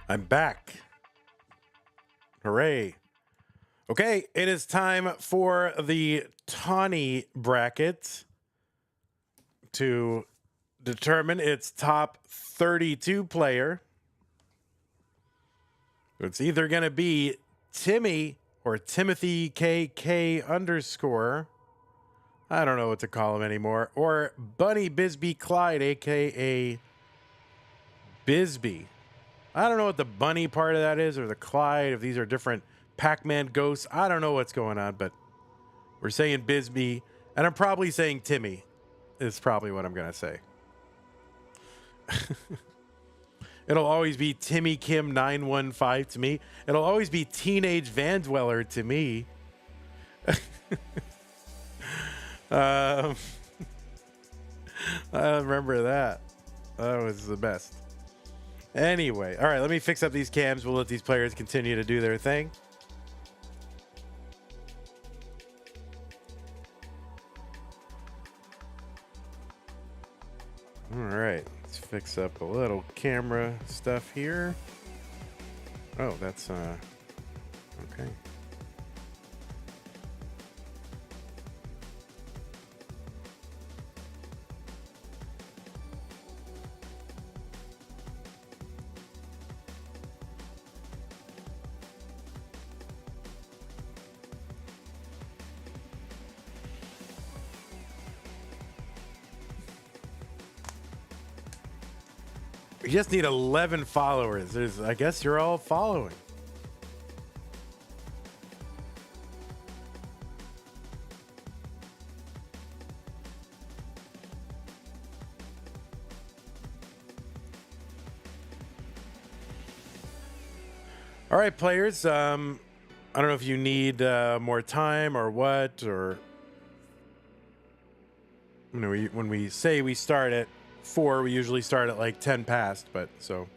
[SPEAKER 1] I'm back. Hooray. Okay, it is time for the Tawnie bracket to determine its top 32 player. It's either going to be Timmy or Timothy KK _ I don't know what to call him anymore. Or Bunny Bisbee Clyde, a.k.a. Bisbee. I don't know what the bunny part of that is or the Clyde, if these are different Pac-Man ghosts. I don't know what's going on, but we're saying Bisbee. And I'm probably saying Timmy is probably what I'm going to say. It'll always be Timmy Kim 915 to me. It'll always be Teenage Van Dweller to me. I remember that. That was the best. Anyway, all right, let me fix up these cams. We'll let these players continue to do their thing. All right, let's fix up a little camera stuff here. Oh, that's okay. You just need 11 followers. I guess you're all following. All right, players. I don't know if you need more time or what, or when we say we start at 4, we usually start at like 10 past, but so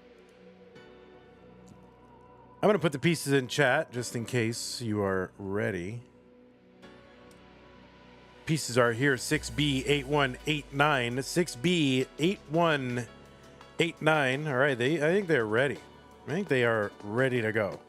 [SPEAKER 1] I'm going to put the pieces in chat just in case you are ready. Pieces are here: 6B8189, 6B8189. All right, I think they're ready. I think they are ready to go.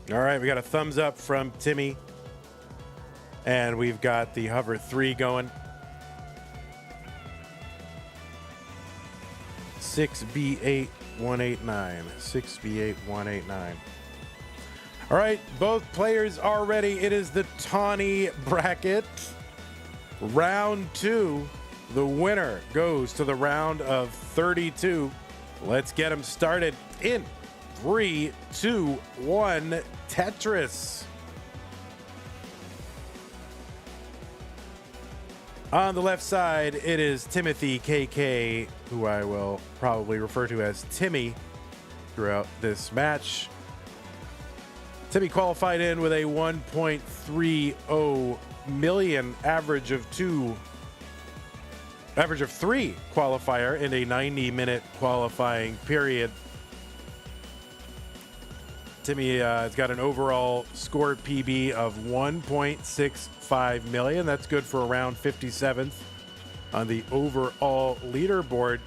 [SPEAKER 1] All right, we got a thumbs up from Timmy. And we've got the hover 3 going. 6B8189. 6B8189. All right, both players are ready. It is the Tawnie bracket. Round 2. The winner goes to the round of 32. Let's get them started in 3, 2, 1, Tetris. On the left side, it is Timothy KK, who I will probably refer to as Timmy throughout this match. Timmy qualified in with a 1.30 million average of 3 qualifier in a 90-minute qualifying period. Timmy has got an overall score PB of 1.65 million. That's good for around 57th on the overall leaderboard.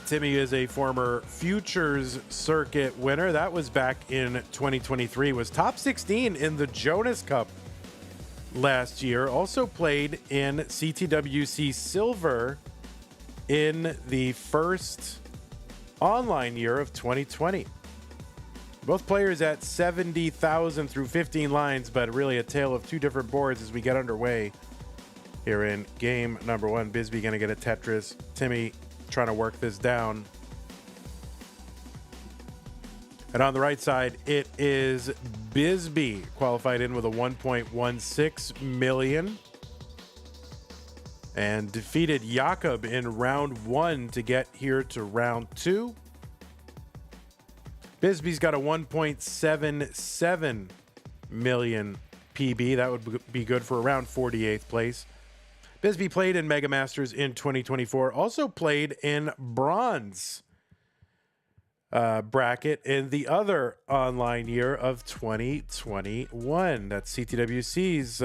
[SPEAKER 1] Timmy is a former Futures Circuit winner. That was back in 2023. Was top 16 in the Jonas Cup last year. Also played in CTWC Silver in the first online year of 2020. Both players at 70,000 through 15 lines, but really a tale of two different boards as we get underway here in game number 1. Bisbee going to get a Tetris. Timmy trying to work this down. And on the right side, it is Bisbee qualified in with a 1.16 million and defeated Jakob in round 1 to get here to round 2. Bisbee's got a 1.77 million PB. That would be good for around 48th place. Bisbee played in Mega Masters in 2024. Also played in bronze bracket in the other online year of 2021. That's CTWC's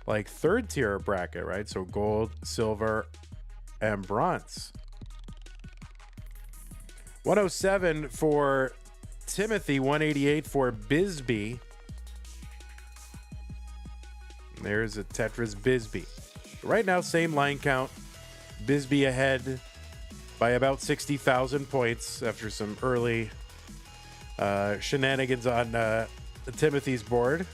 [SPEAKER 1] like third tier bracket, right? So gold, silver, and bronze. 107 for Timothy, 188 for Bisbee. There's a Tetris Bisbee. Right now, same line count. Bisbee ahead by about 60,000 points after some early shenanigans on Timothy's board.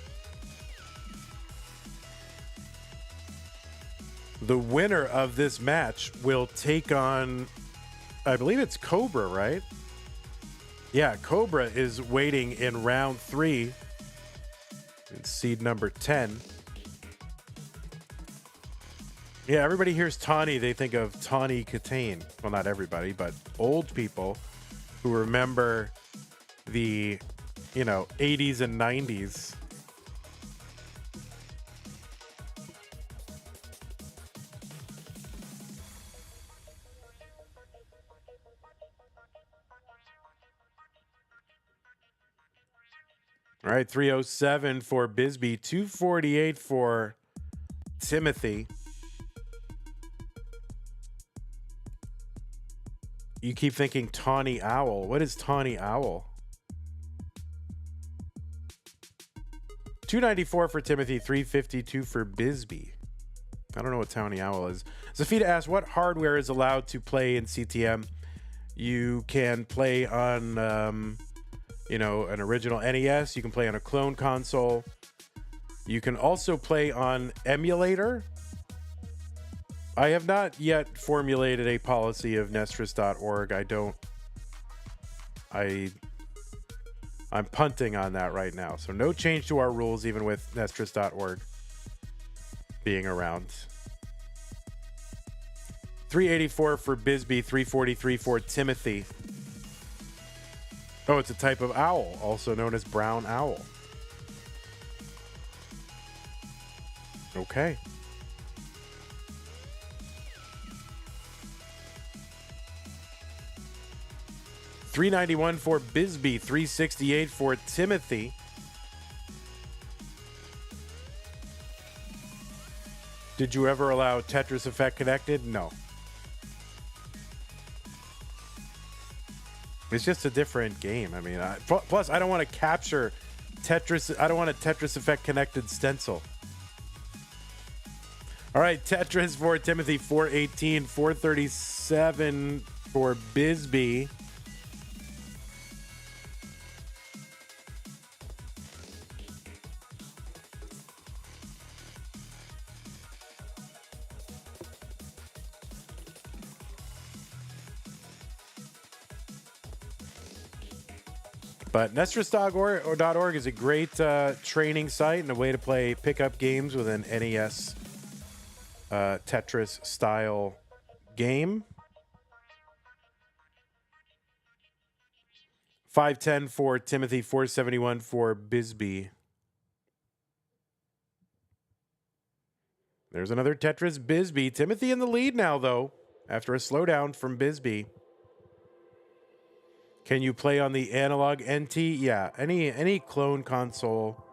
[SPEAKER 1] The winner of this match will take on, I believe it's Cobra, right? Yeah, Cobra is waiting in round 3 in seed number 10. Yeah, everybody hears Tawnie, they think of Tawnie Katane. Well, not everybody, but old people who remember the, 80s and 90s. All right, 307 for Bisbee, 248 for Timothy. You keep thinking Tawnie Owl. What is Tawnie Owl? 294 for Timothy, 352 for Bisbee. I don't know what Tawnie Owl is. Zafita asks, what hardware is allowed to play in CTM? You can play on, an original NES. You can play on a clone console. You can also play on emulator. I have not yet formulated a policy of Nestris.org. I'm punting on that right now. So no change to our rules, even with Nestris.org being around. 384 for Bisbee, 343 for Timothy. Oh, it's a type of owl, also known as brown owl. Okay. $391 for Bisbee, $368 for Timothy. Did you ever allow Tetris Effect connected? No. It's just a different game. I mean, plus I don't want to capture Tetris. I don't want a Tetris Effect connected stencil. All right, Tetris for Timothy, 418, 437 for Bisbee. But Nestris.org is a great training site and a way to play pickup games with an NES Tetris style game. 510 for Timothy, 471 for Bisbee. There's another Tetris Bisbee. Timothy in the lead now, though, after a slowdown from Bisbee. Can you play on the analog NT? Yeah, any clone console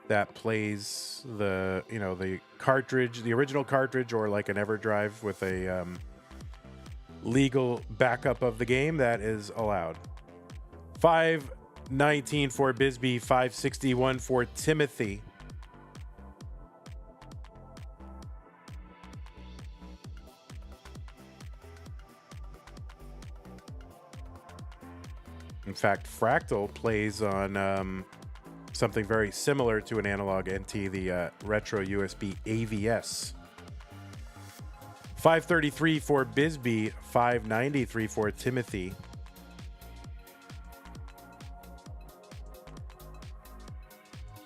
[SPEAKER 1] that plays the cartridge, the original cartridge, or like an EverDrive with a legal backup of the game, that is allowed. 519 for Bisbee, 561 for Timothy. In fact, Fractal plays on something very similar to an analog NT, the retro USB AVS. 533 for Bisbee, 593 for Timothy.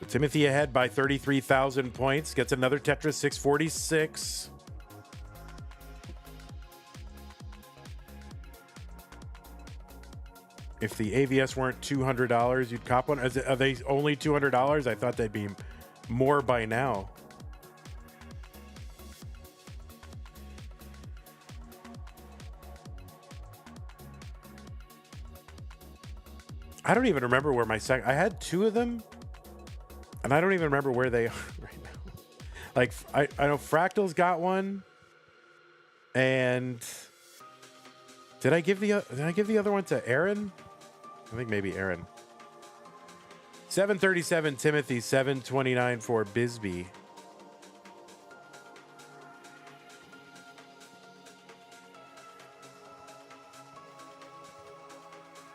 [SPEAKER 1] Timothy ahead by 33,000 points, gets another Tetris 646. if the AVS weren't $200, you'd cop one. Are they only $200? I thought they'd be more by now. I don't even remember where my I had two of them, and I don't even remember where they are right now. Like, I know Fractal's got one, and did I give the other one to Aaron? I think maybe Aaron. 737 Timothy, 729 for Bisbee.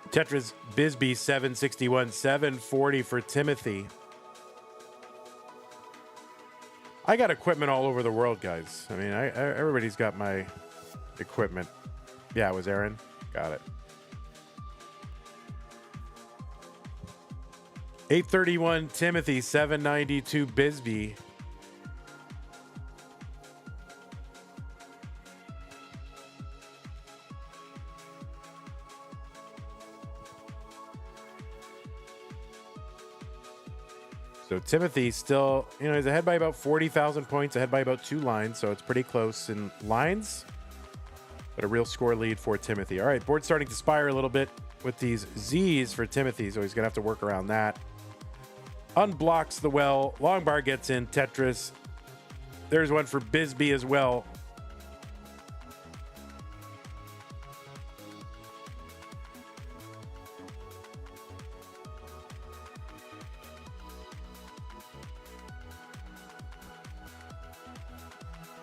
[SPEAKER 1] Tetris Bisbee, 761, 740 for Timothy. I got equipment all over the world, guys. I mean, everybody's got my equipment. Yeah, it was Aaron. Got it. 831 Timothy, 792 Bisbee. So Timothy still, he's ahead by about 40,000 points, ahead by about 2 lines, so it's pretty close in lines. But a real score lead for Timothy. All right, board's starting to spire a little bit with these Z's for Timothy, so he's going to have to work around that. Unblocks the well. Long bar gets in. Tetris. There's one for Bisbee as well.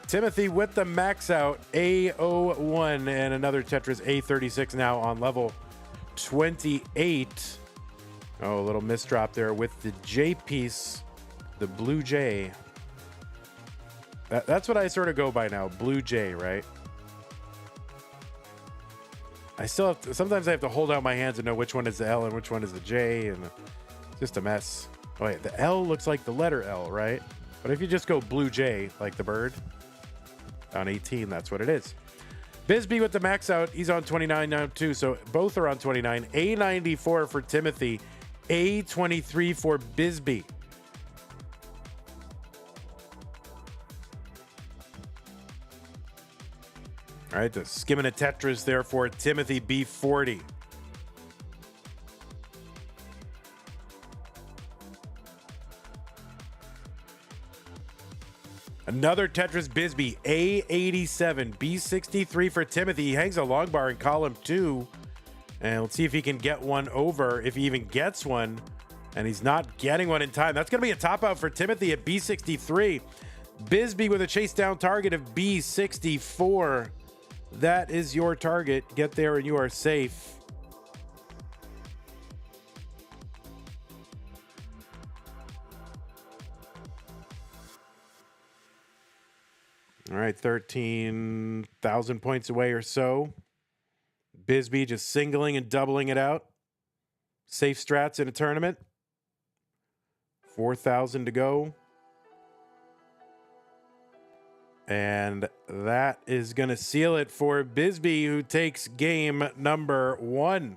[SPEAKER 1] Timothy with the max out, A01, and another Tetris A36 now on level 28. Oh, a little misdrop there with the J piece, the Blue J. That's what I sort of go by now, Blue J, right? I still have to, sometimes I have to hold out my hands and know which one is the L and which one is the J, and it's just a mess. Oh, wait, the L looks like the letter L, right? But if you just go Blue J, like the bird, on 18, that's what it is. Bisbee with the max out. He's on 29 now, too. So both are on 29. A94 for Timothy. A23 for Bisbee. All right, the skimming a Tetris there for Timothy B40. Another Tetris Bisbee, A87, B63 for Timothy. He hangs a long bar in column 2. And let's see if he can get one over, if he even gets one. And he's not getting one in time. That's going to be a top out for Timothy at B63. Bisbee with a chase down target of B64. That is your target. Get there and you are safe. All right, 13,000 points away or so. Bisbee just singling and doubling it out. Safe strats in a tournament. 4,000 to go. And that is going to seal it for Bisbee, who takes game number 1.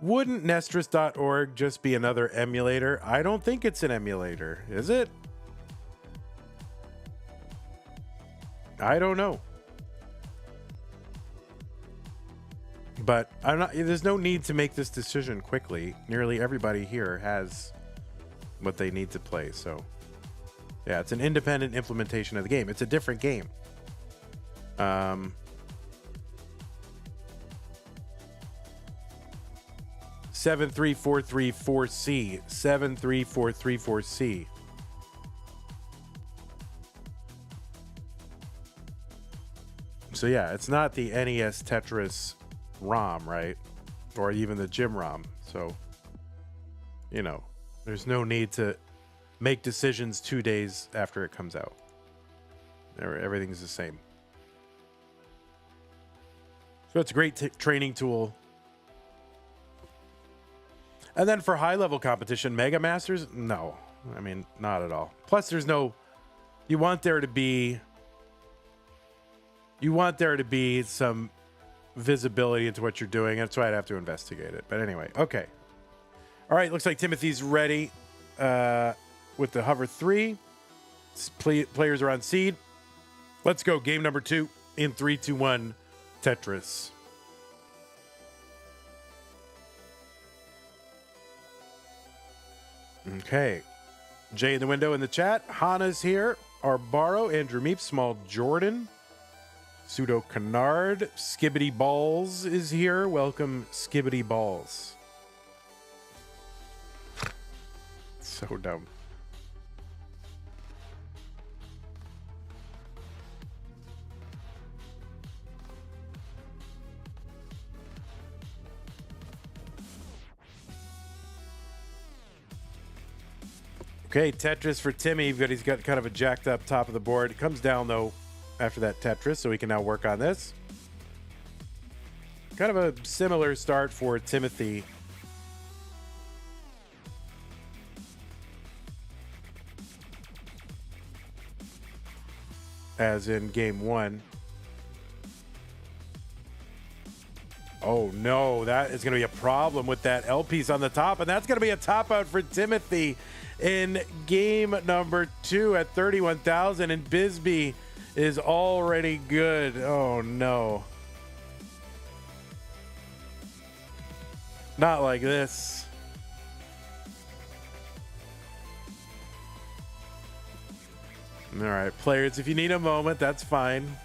[SPEAKER 1] Wouldn't Nestris.org just be another emulator? I don't think it's an emulator, is it? I don't know. But there's no need to make this decision quickly. Nearly everybody here has what they need to play, so yeah, it's an independent implementation of the game. It's a different game. 73434C. 73434C. So yeah, it's not the NES Tetris ROM, right? Or even the Gym ROM. So, there's no need to make decisions 2 days after it comes out. Everything's the same. So it's a great training tool. And then for high-level competition, Mega Masters, no. I mean, not at all. Plus, there's no... You want there to be some visibility into what you're doing. That's why I'd have to investigate it. But anyway, okay. All right, looks like Timothy's ready with the hover 3. Players are on seed. Let's go. Game number 2 in 3, 2, 1. Tetris. Okay. Jay in the window in the chat. Hana's here. Arbaro, Andrew Meep, Small Jordan, Pseudo Canard, Skibbity Balls is here. Welcome, Skibbity Balls. So dumb. Okay, Tetris for Timmy, but he's got kind of a jacked up top of the board. It comes down, though, after that Tetris, so we can now work on this. Kind of a similar start for Timothy. As in game 1. Oh, no, that is going to be a problem with that L piece on the top, and that's going to be a top out for Timothy in game number 2 at 31,000, and Bisbee is already good. Oh, no. Not like this. All right, players, if you need a moment, that's fine.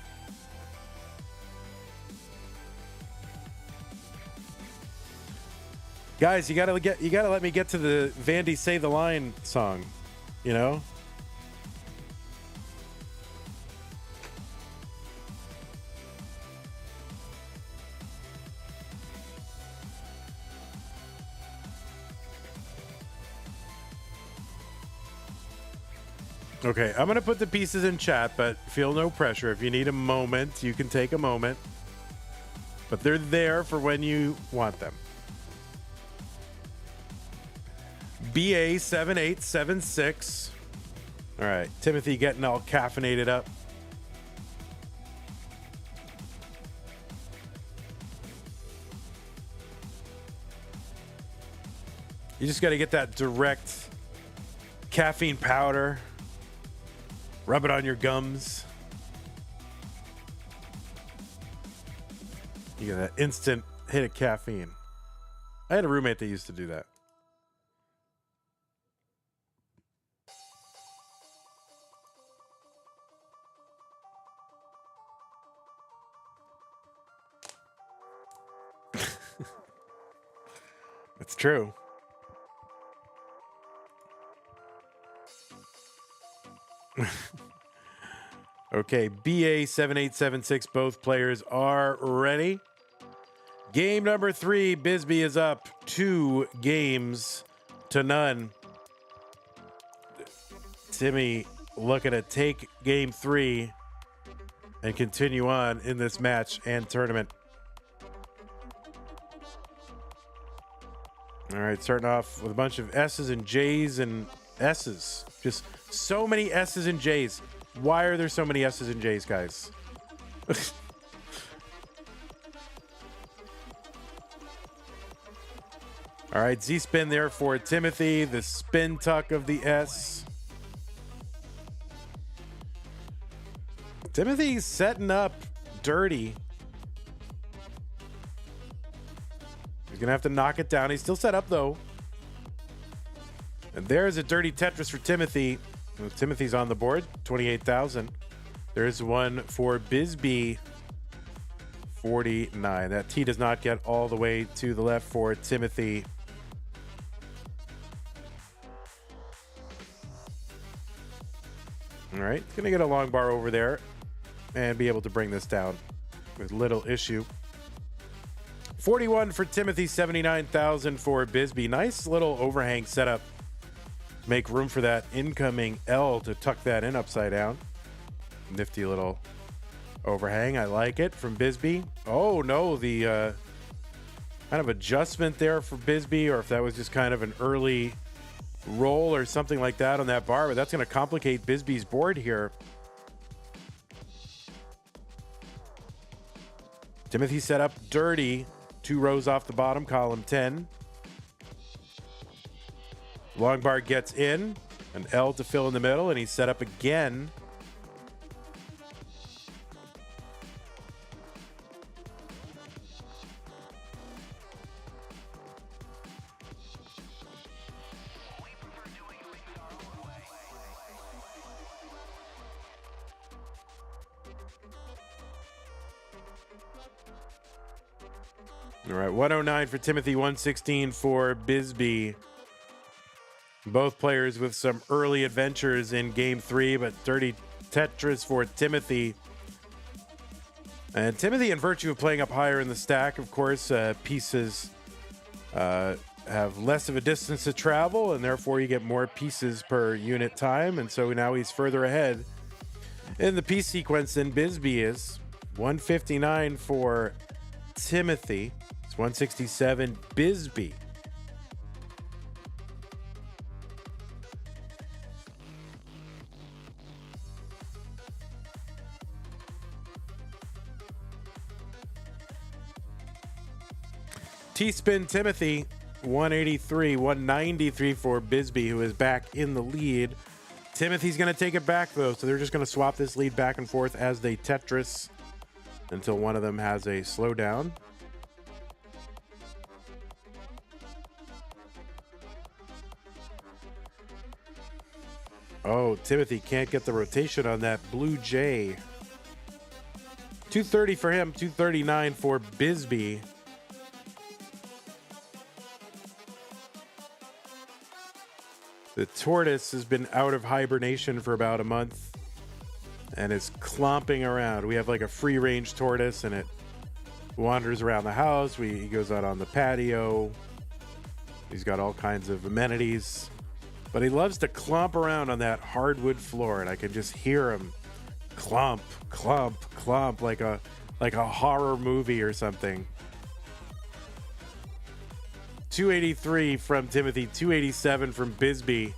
[SPEAKER 1] Guys, you gotta let me get to the Vandy Say the Line song, you know? Okay, I'm gonna put the pieces in chat, but feel no pressure. If you need a moment, you can take a moment. But they're there for when you want them. BA7876. All right, Timothy getting all caffeinated up. You just got to get that direct caffeine powder. Rub it on your gums. You get that instant hit of caffeine. I had a roommate that used to do that. It's true. Okay, BA7876, both players are ready. Game number 3, Bisbee is up 2 games to none. Timmy looking to take game 3 and continue on in this match and tournament. All right, starting off with a bunch of S's and J's and S's. Just so many S's and J's. Why are there so many S's and J's, guys? All right, Z-spin there for Timothy. The spin tuck of the S. Timothy's setting up dirty. He's going to have to knock it down. He's still set up, though. And there's a dirty Tetris for Timothy. Well, Timothy's on the board, 28,000. There's one for Bisbee, 49. That T does not get all the way to the left for Timothy. All right, he's going to get a long bar over there and be able to bring this down with little issue. 41 for Timothy, 79,000 for Bisbee. Nice little overhang setup. Make room for that incoming L to tuck that in upside down. Nifty little overhang. I like it from Bisbee. Oh, no, the kind of adjustment there for Bisbee, or if that was just kind of an early roll or something like that on that bar, but that's going to complicate Bisbee's board here. Timothy set up dirty, 2 rows off the bottom, column 10. Long bar gets in, an L to fill in the middle, and he's set up again. All right, 109 for Timothy, 116 for Bisbee. Both players with some early adventures in game 3, but dirty Tetris for Timothy. And Timothy, in virtue of playing up higher in the stack, of course, pieces have less of a distance to travel, and therefore you get more pieces per unit time. And so now he's further ahead in the piece sequence than Bisbee is. 159 for Timothy. 167 Bisbee. T-spin Timothy, 183, 193 for Bisbee, who is back in the lead. Timothy's going to take it back, though, so they're just going to swap this lead back and forth as they Tetris until one of them has a slowdown. Oh, Timothy can't get the rotation on that Blue Jay. 230 for him, 239 for Bisbee. The tortoise has been out of hibernation for about a month and is clomping around. We have like a free-range tortoise, and it wanders around the house. He goes out on the patio. He's got all kinds of amenities. But he loves to clomp around on that hardwood floor, and I can just hear him clomp, clomp, clomp like a horror movie or something. 283 from Timothy, 287 from Bisbee.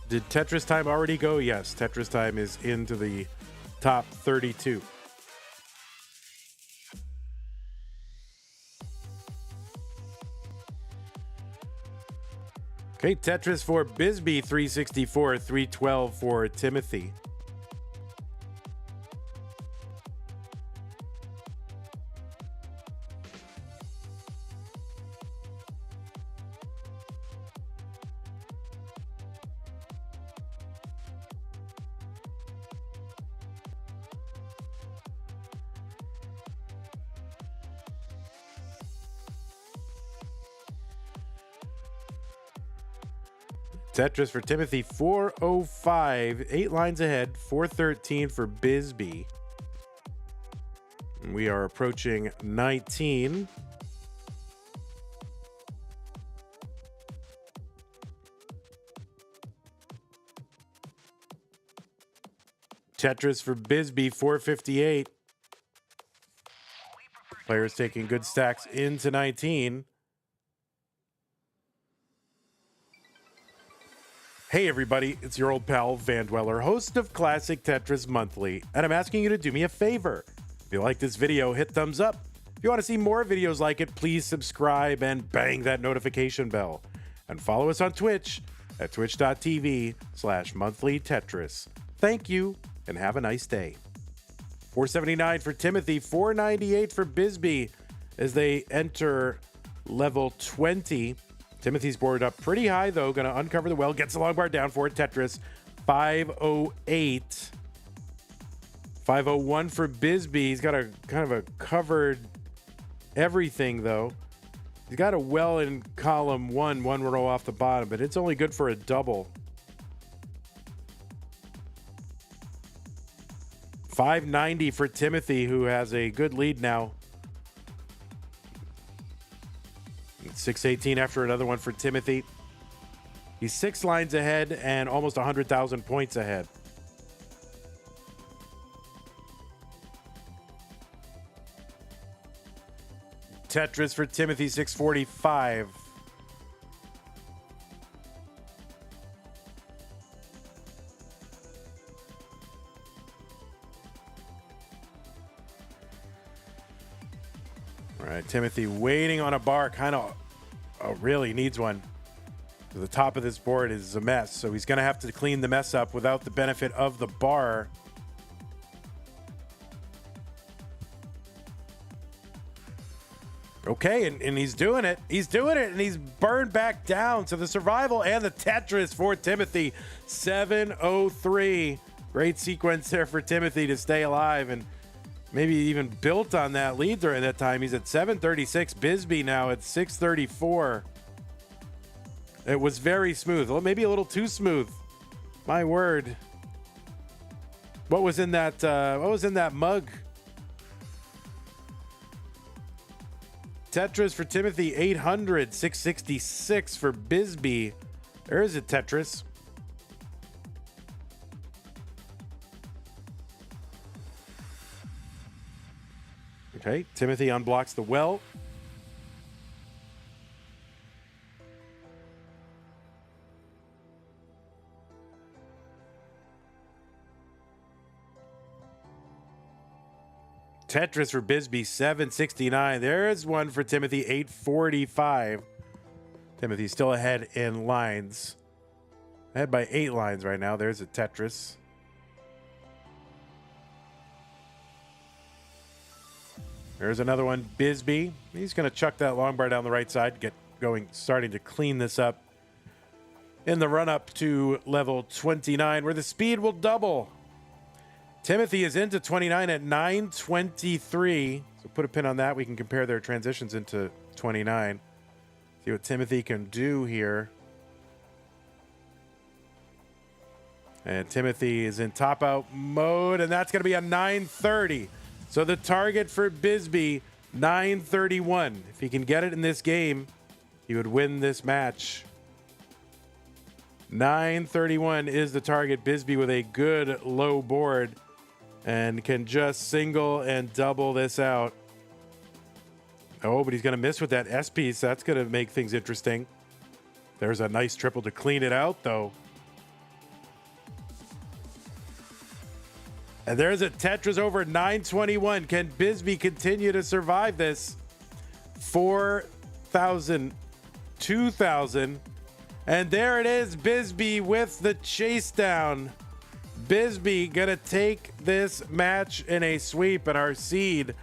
[SPEAKER 1] Did TetrisTime already go? Yes, TetrisTime is into the top 32. Okay, Tetris for Bisbee, 364, 312 for Timothy. Tetris for Timothy, 405, 8 lines ahead, 413 for Bisbee. We are approaching 19. Tetris for Bisbee, 458. Players taking good stacks into 19. Hey everybody, it's your old pal Van Dweller, host of Classic Tetris Monthly, and I'm asking you to do me a favor. If you like this video, hit thumbs up. If you want to see more videos like it, please subscribe and bang that notification bell. And follow us on Twitch at twitch.tv/monthlytetris. Thank you, and have a nice day. 479 for Timothy, 498 for Bisbee as they enter level 20. Timothy's boarded up pretty high, though. Going to uncover the well. Gets the long bar down for it. Tetris. 508. 501 for Bisbee. He's got a kind of a covered everything, though. He's got a well in column 1, 1 row off the bottom, but it's only good for a double. 590 for Timothy, who has a good lead now. 618 after another one for Timothy. He's 6 lines ahead and almost 100,000 points ahead. Tetris for Timothy, 645. All right, Timothy waiting on a bar, kind of really needs one. The top of this board is a mess, so he's going to have to clean the mess up without the benefit of the bar. Okay, and he's doing it. He's doing it, and he's burned back down to the survival and the Tetris for Timothy. 703. Great sequence there for Timothy to stay alive and maybe even built on that lead during that time. He's at 736. Bisbee now at 634. It was very smooth. Well, maybe a little too smooth. My word. What was in that mug? Tetris for Timothy, 800. 666 for Bisbee. There is a Tetris. Okay, Timothy unblocks the well. Tetris for Bisbee, 769. There's one for Timothy, 845. Timothy's still ahead in lines. Ahead by 8 lines right now. There's a Tetris. There's another one, Bisbee. He's going to chuck that long bar down the right side, get going, starting to clean this up in the run-up to level 29, where the speed will double. Timothy is into 29 at 923. So put a pin on that. We can compare their transitions into 29. See what Timothy can do here. And Timothy is in top out mode, and that's going to be a 930. So the target for Bisbee, 931. If he can get it in this game, he would win this match. 931 is the target. Bisbee with a good low board and can just single and double this out. Oh, but he's going to miss with that S piece. That's going to make things interesting. There's a nice triple to clean it out, though. And there's a Tetris over 921. Can Bisbee continue to survive this? 4,000, 2,000. And there it is, Bisbee with the chase down. Bisbee gonna take this match in a sweep, and our seed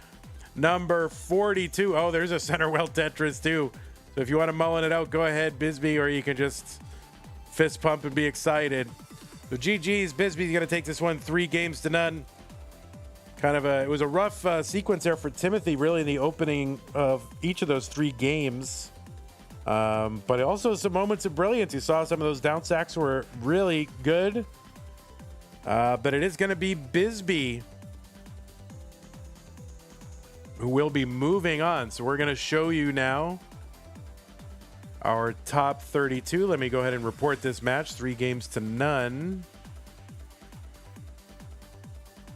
[SPEAKER 1] number 42. Oh, there's a center well Tetris too. So if you want to mullen it out, go ahead, Bisbee, or you can just fist pump and be excited. So GG's, Bisbee's gonna take this one 3-0. It was a rough sequence there for Timothy, really, in the opening of each of those 3 games. But also some moments of brilliance. You saw some of those down sacks were really good. But it is going to be Bisbee who will be moving on. So we're going to show you now our top 32. Let me go ahead and report this match. 3-0.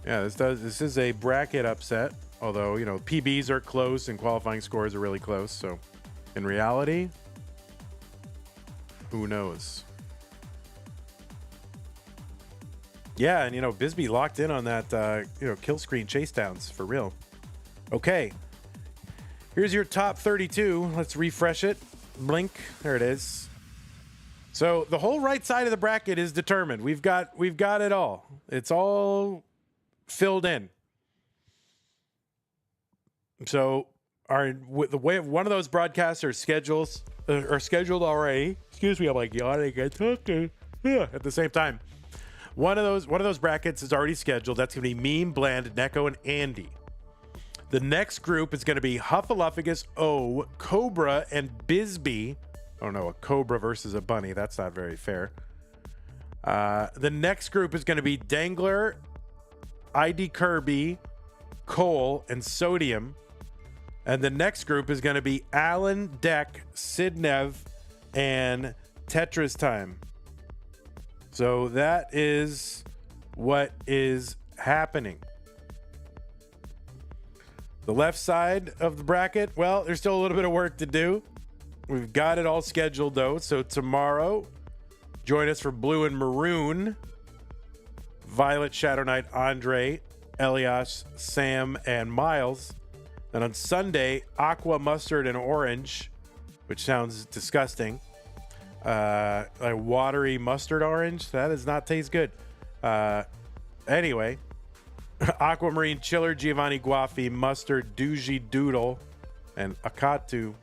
[SPEAKER 1] Yeah, this is a bracket upset. Although, you know, PBs are close and qualifying scores are really close. So in reality, who knows? Yeah, and, you know, Bisbee locked in on that, kill screen chase downs for real. Okay. Here's your top 32. Let's refresh it. Blink. There it is. So the whole right side of the bracket is determined. We've got it all. It's all filled in. So the way one of those broadcasts are scheduled already. Excuse me, I'm like yawning and talking at the same time. One of those brackets is already scheduled. That's going to be Meme, Bland, Neko, and Andy. The next group is going to be Huffaluffagus, O, Cobra, and Bisbee. Oh no, a Cobra versus a bunny. That's not very fair. The next group is going to be Dangler, ID Kirby, Cole, and Sodium. And the next group is going to be Alan, Deck, Sidnev, and TetrisTime. So that is what is happening. The left side of the bracket, well, there's still a little bit of work to do. We've got it all scheduled, though. So tomorrow, join us for Blue and Maroon. Violet, Shadow Knight, Andre, Elias, Sam, and Miles. And on Sunday, Aqua, Mustard, and Orange, which sounds disgusting. Like watery mustard orange. That does not taste good. Anyway, Aquamarine, Chiller, Giovanni Guafi, Mustard, Doogie Doodle, and Akatu,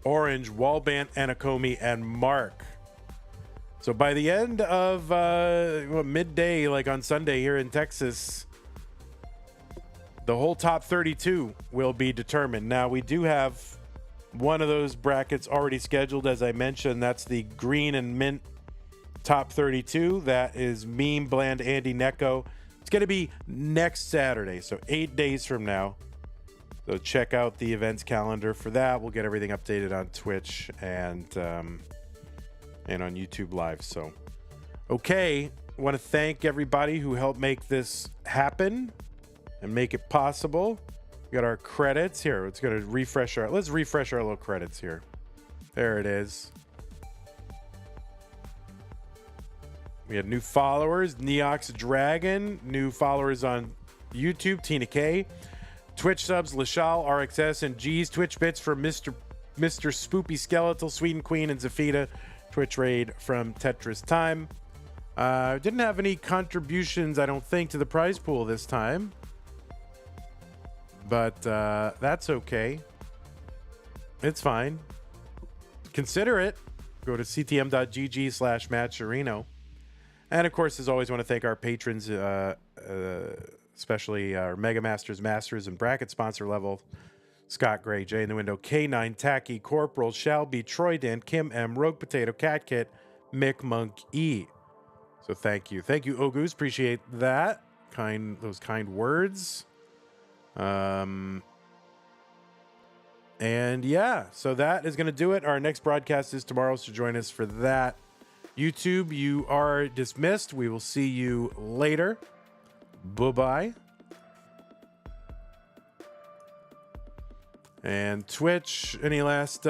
[SPEAKER 1] Orange, Wallband, Anakomi, and Mark. So by the end of midday, like on Sunday here in Texas, the whole top 32 will be determined. Now, we do have one of those brackets already scheduled, as I mentioned. That's the green and mint top 32. That is Meme, Bland, Andy, Neko. It's going to be next Saturday, so 8 days from now. So check out the events calendar for that. We'll get everything updated on Twitch and on YouTube Live. So, okay, I want to thank everybody who helped make this happen and make it possible. We got our credits here. Let's refresh our little credits here. There it is. We had new followers, Neox Dragon, new followers on YouTube, Tina K, Twitch subs, Lashal, RXS, and G's, Twitch bits from Mr. Spoopy Skeletal, Sweden Queen, and Zafita, Twitch raid from TetrisTime. Didn't have any contributions, I don't think, to the prize pool this time. But that's okay. It's fine. Consider it. Go to ctm.gg/matcherino. And of course, as always, I want to thank our patrons, especially our Mega Masters, Masters, and Bracket sponsor level. Scott Gray, Jay in the Window, K9, Tacky, Corporal, Shelby, Troy Dan, Kim M, Rogue Potato, Cat Kit, Mick Monk E. So thank you. Thank you, Ogus. Appreciate that. Those kind words. And yeah, so that is going to do it. Our next broadcast is tomorrow, so join us for that. YouTube, you are dismissed. We will see you later. Bye-bye. And Twitch, any last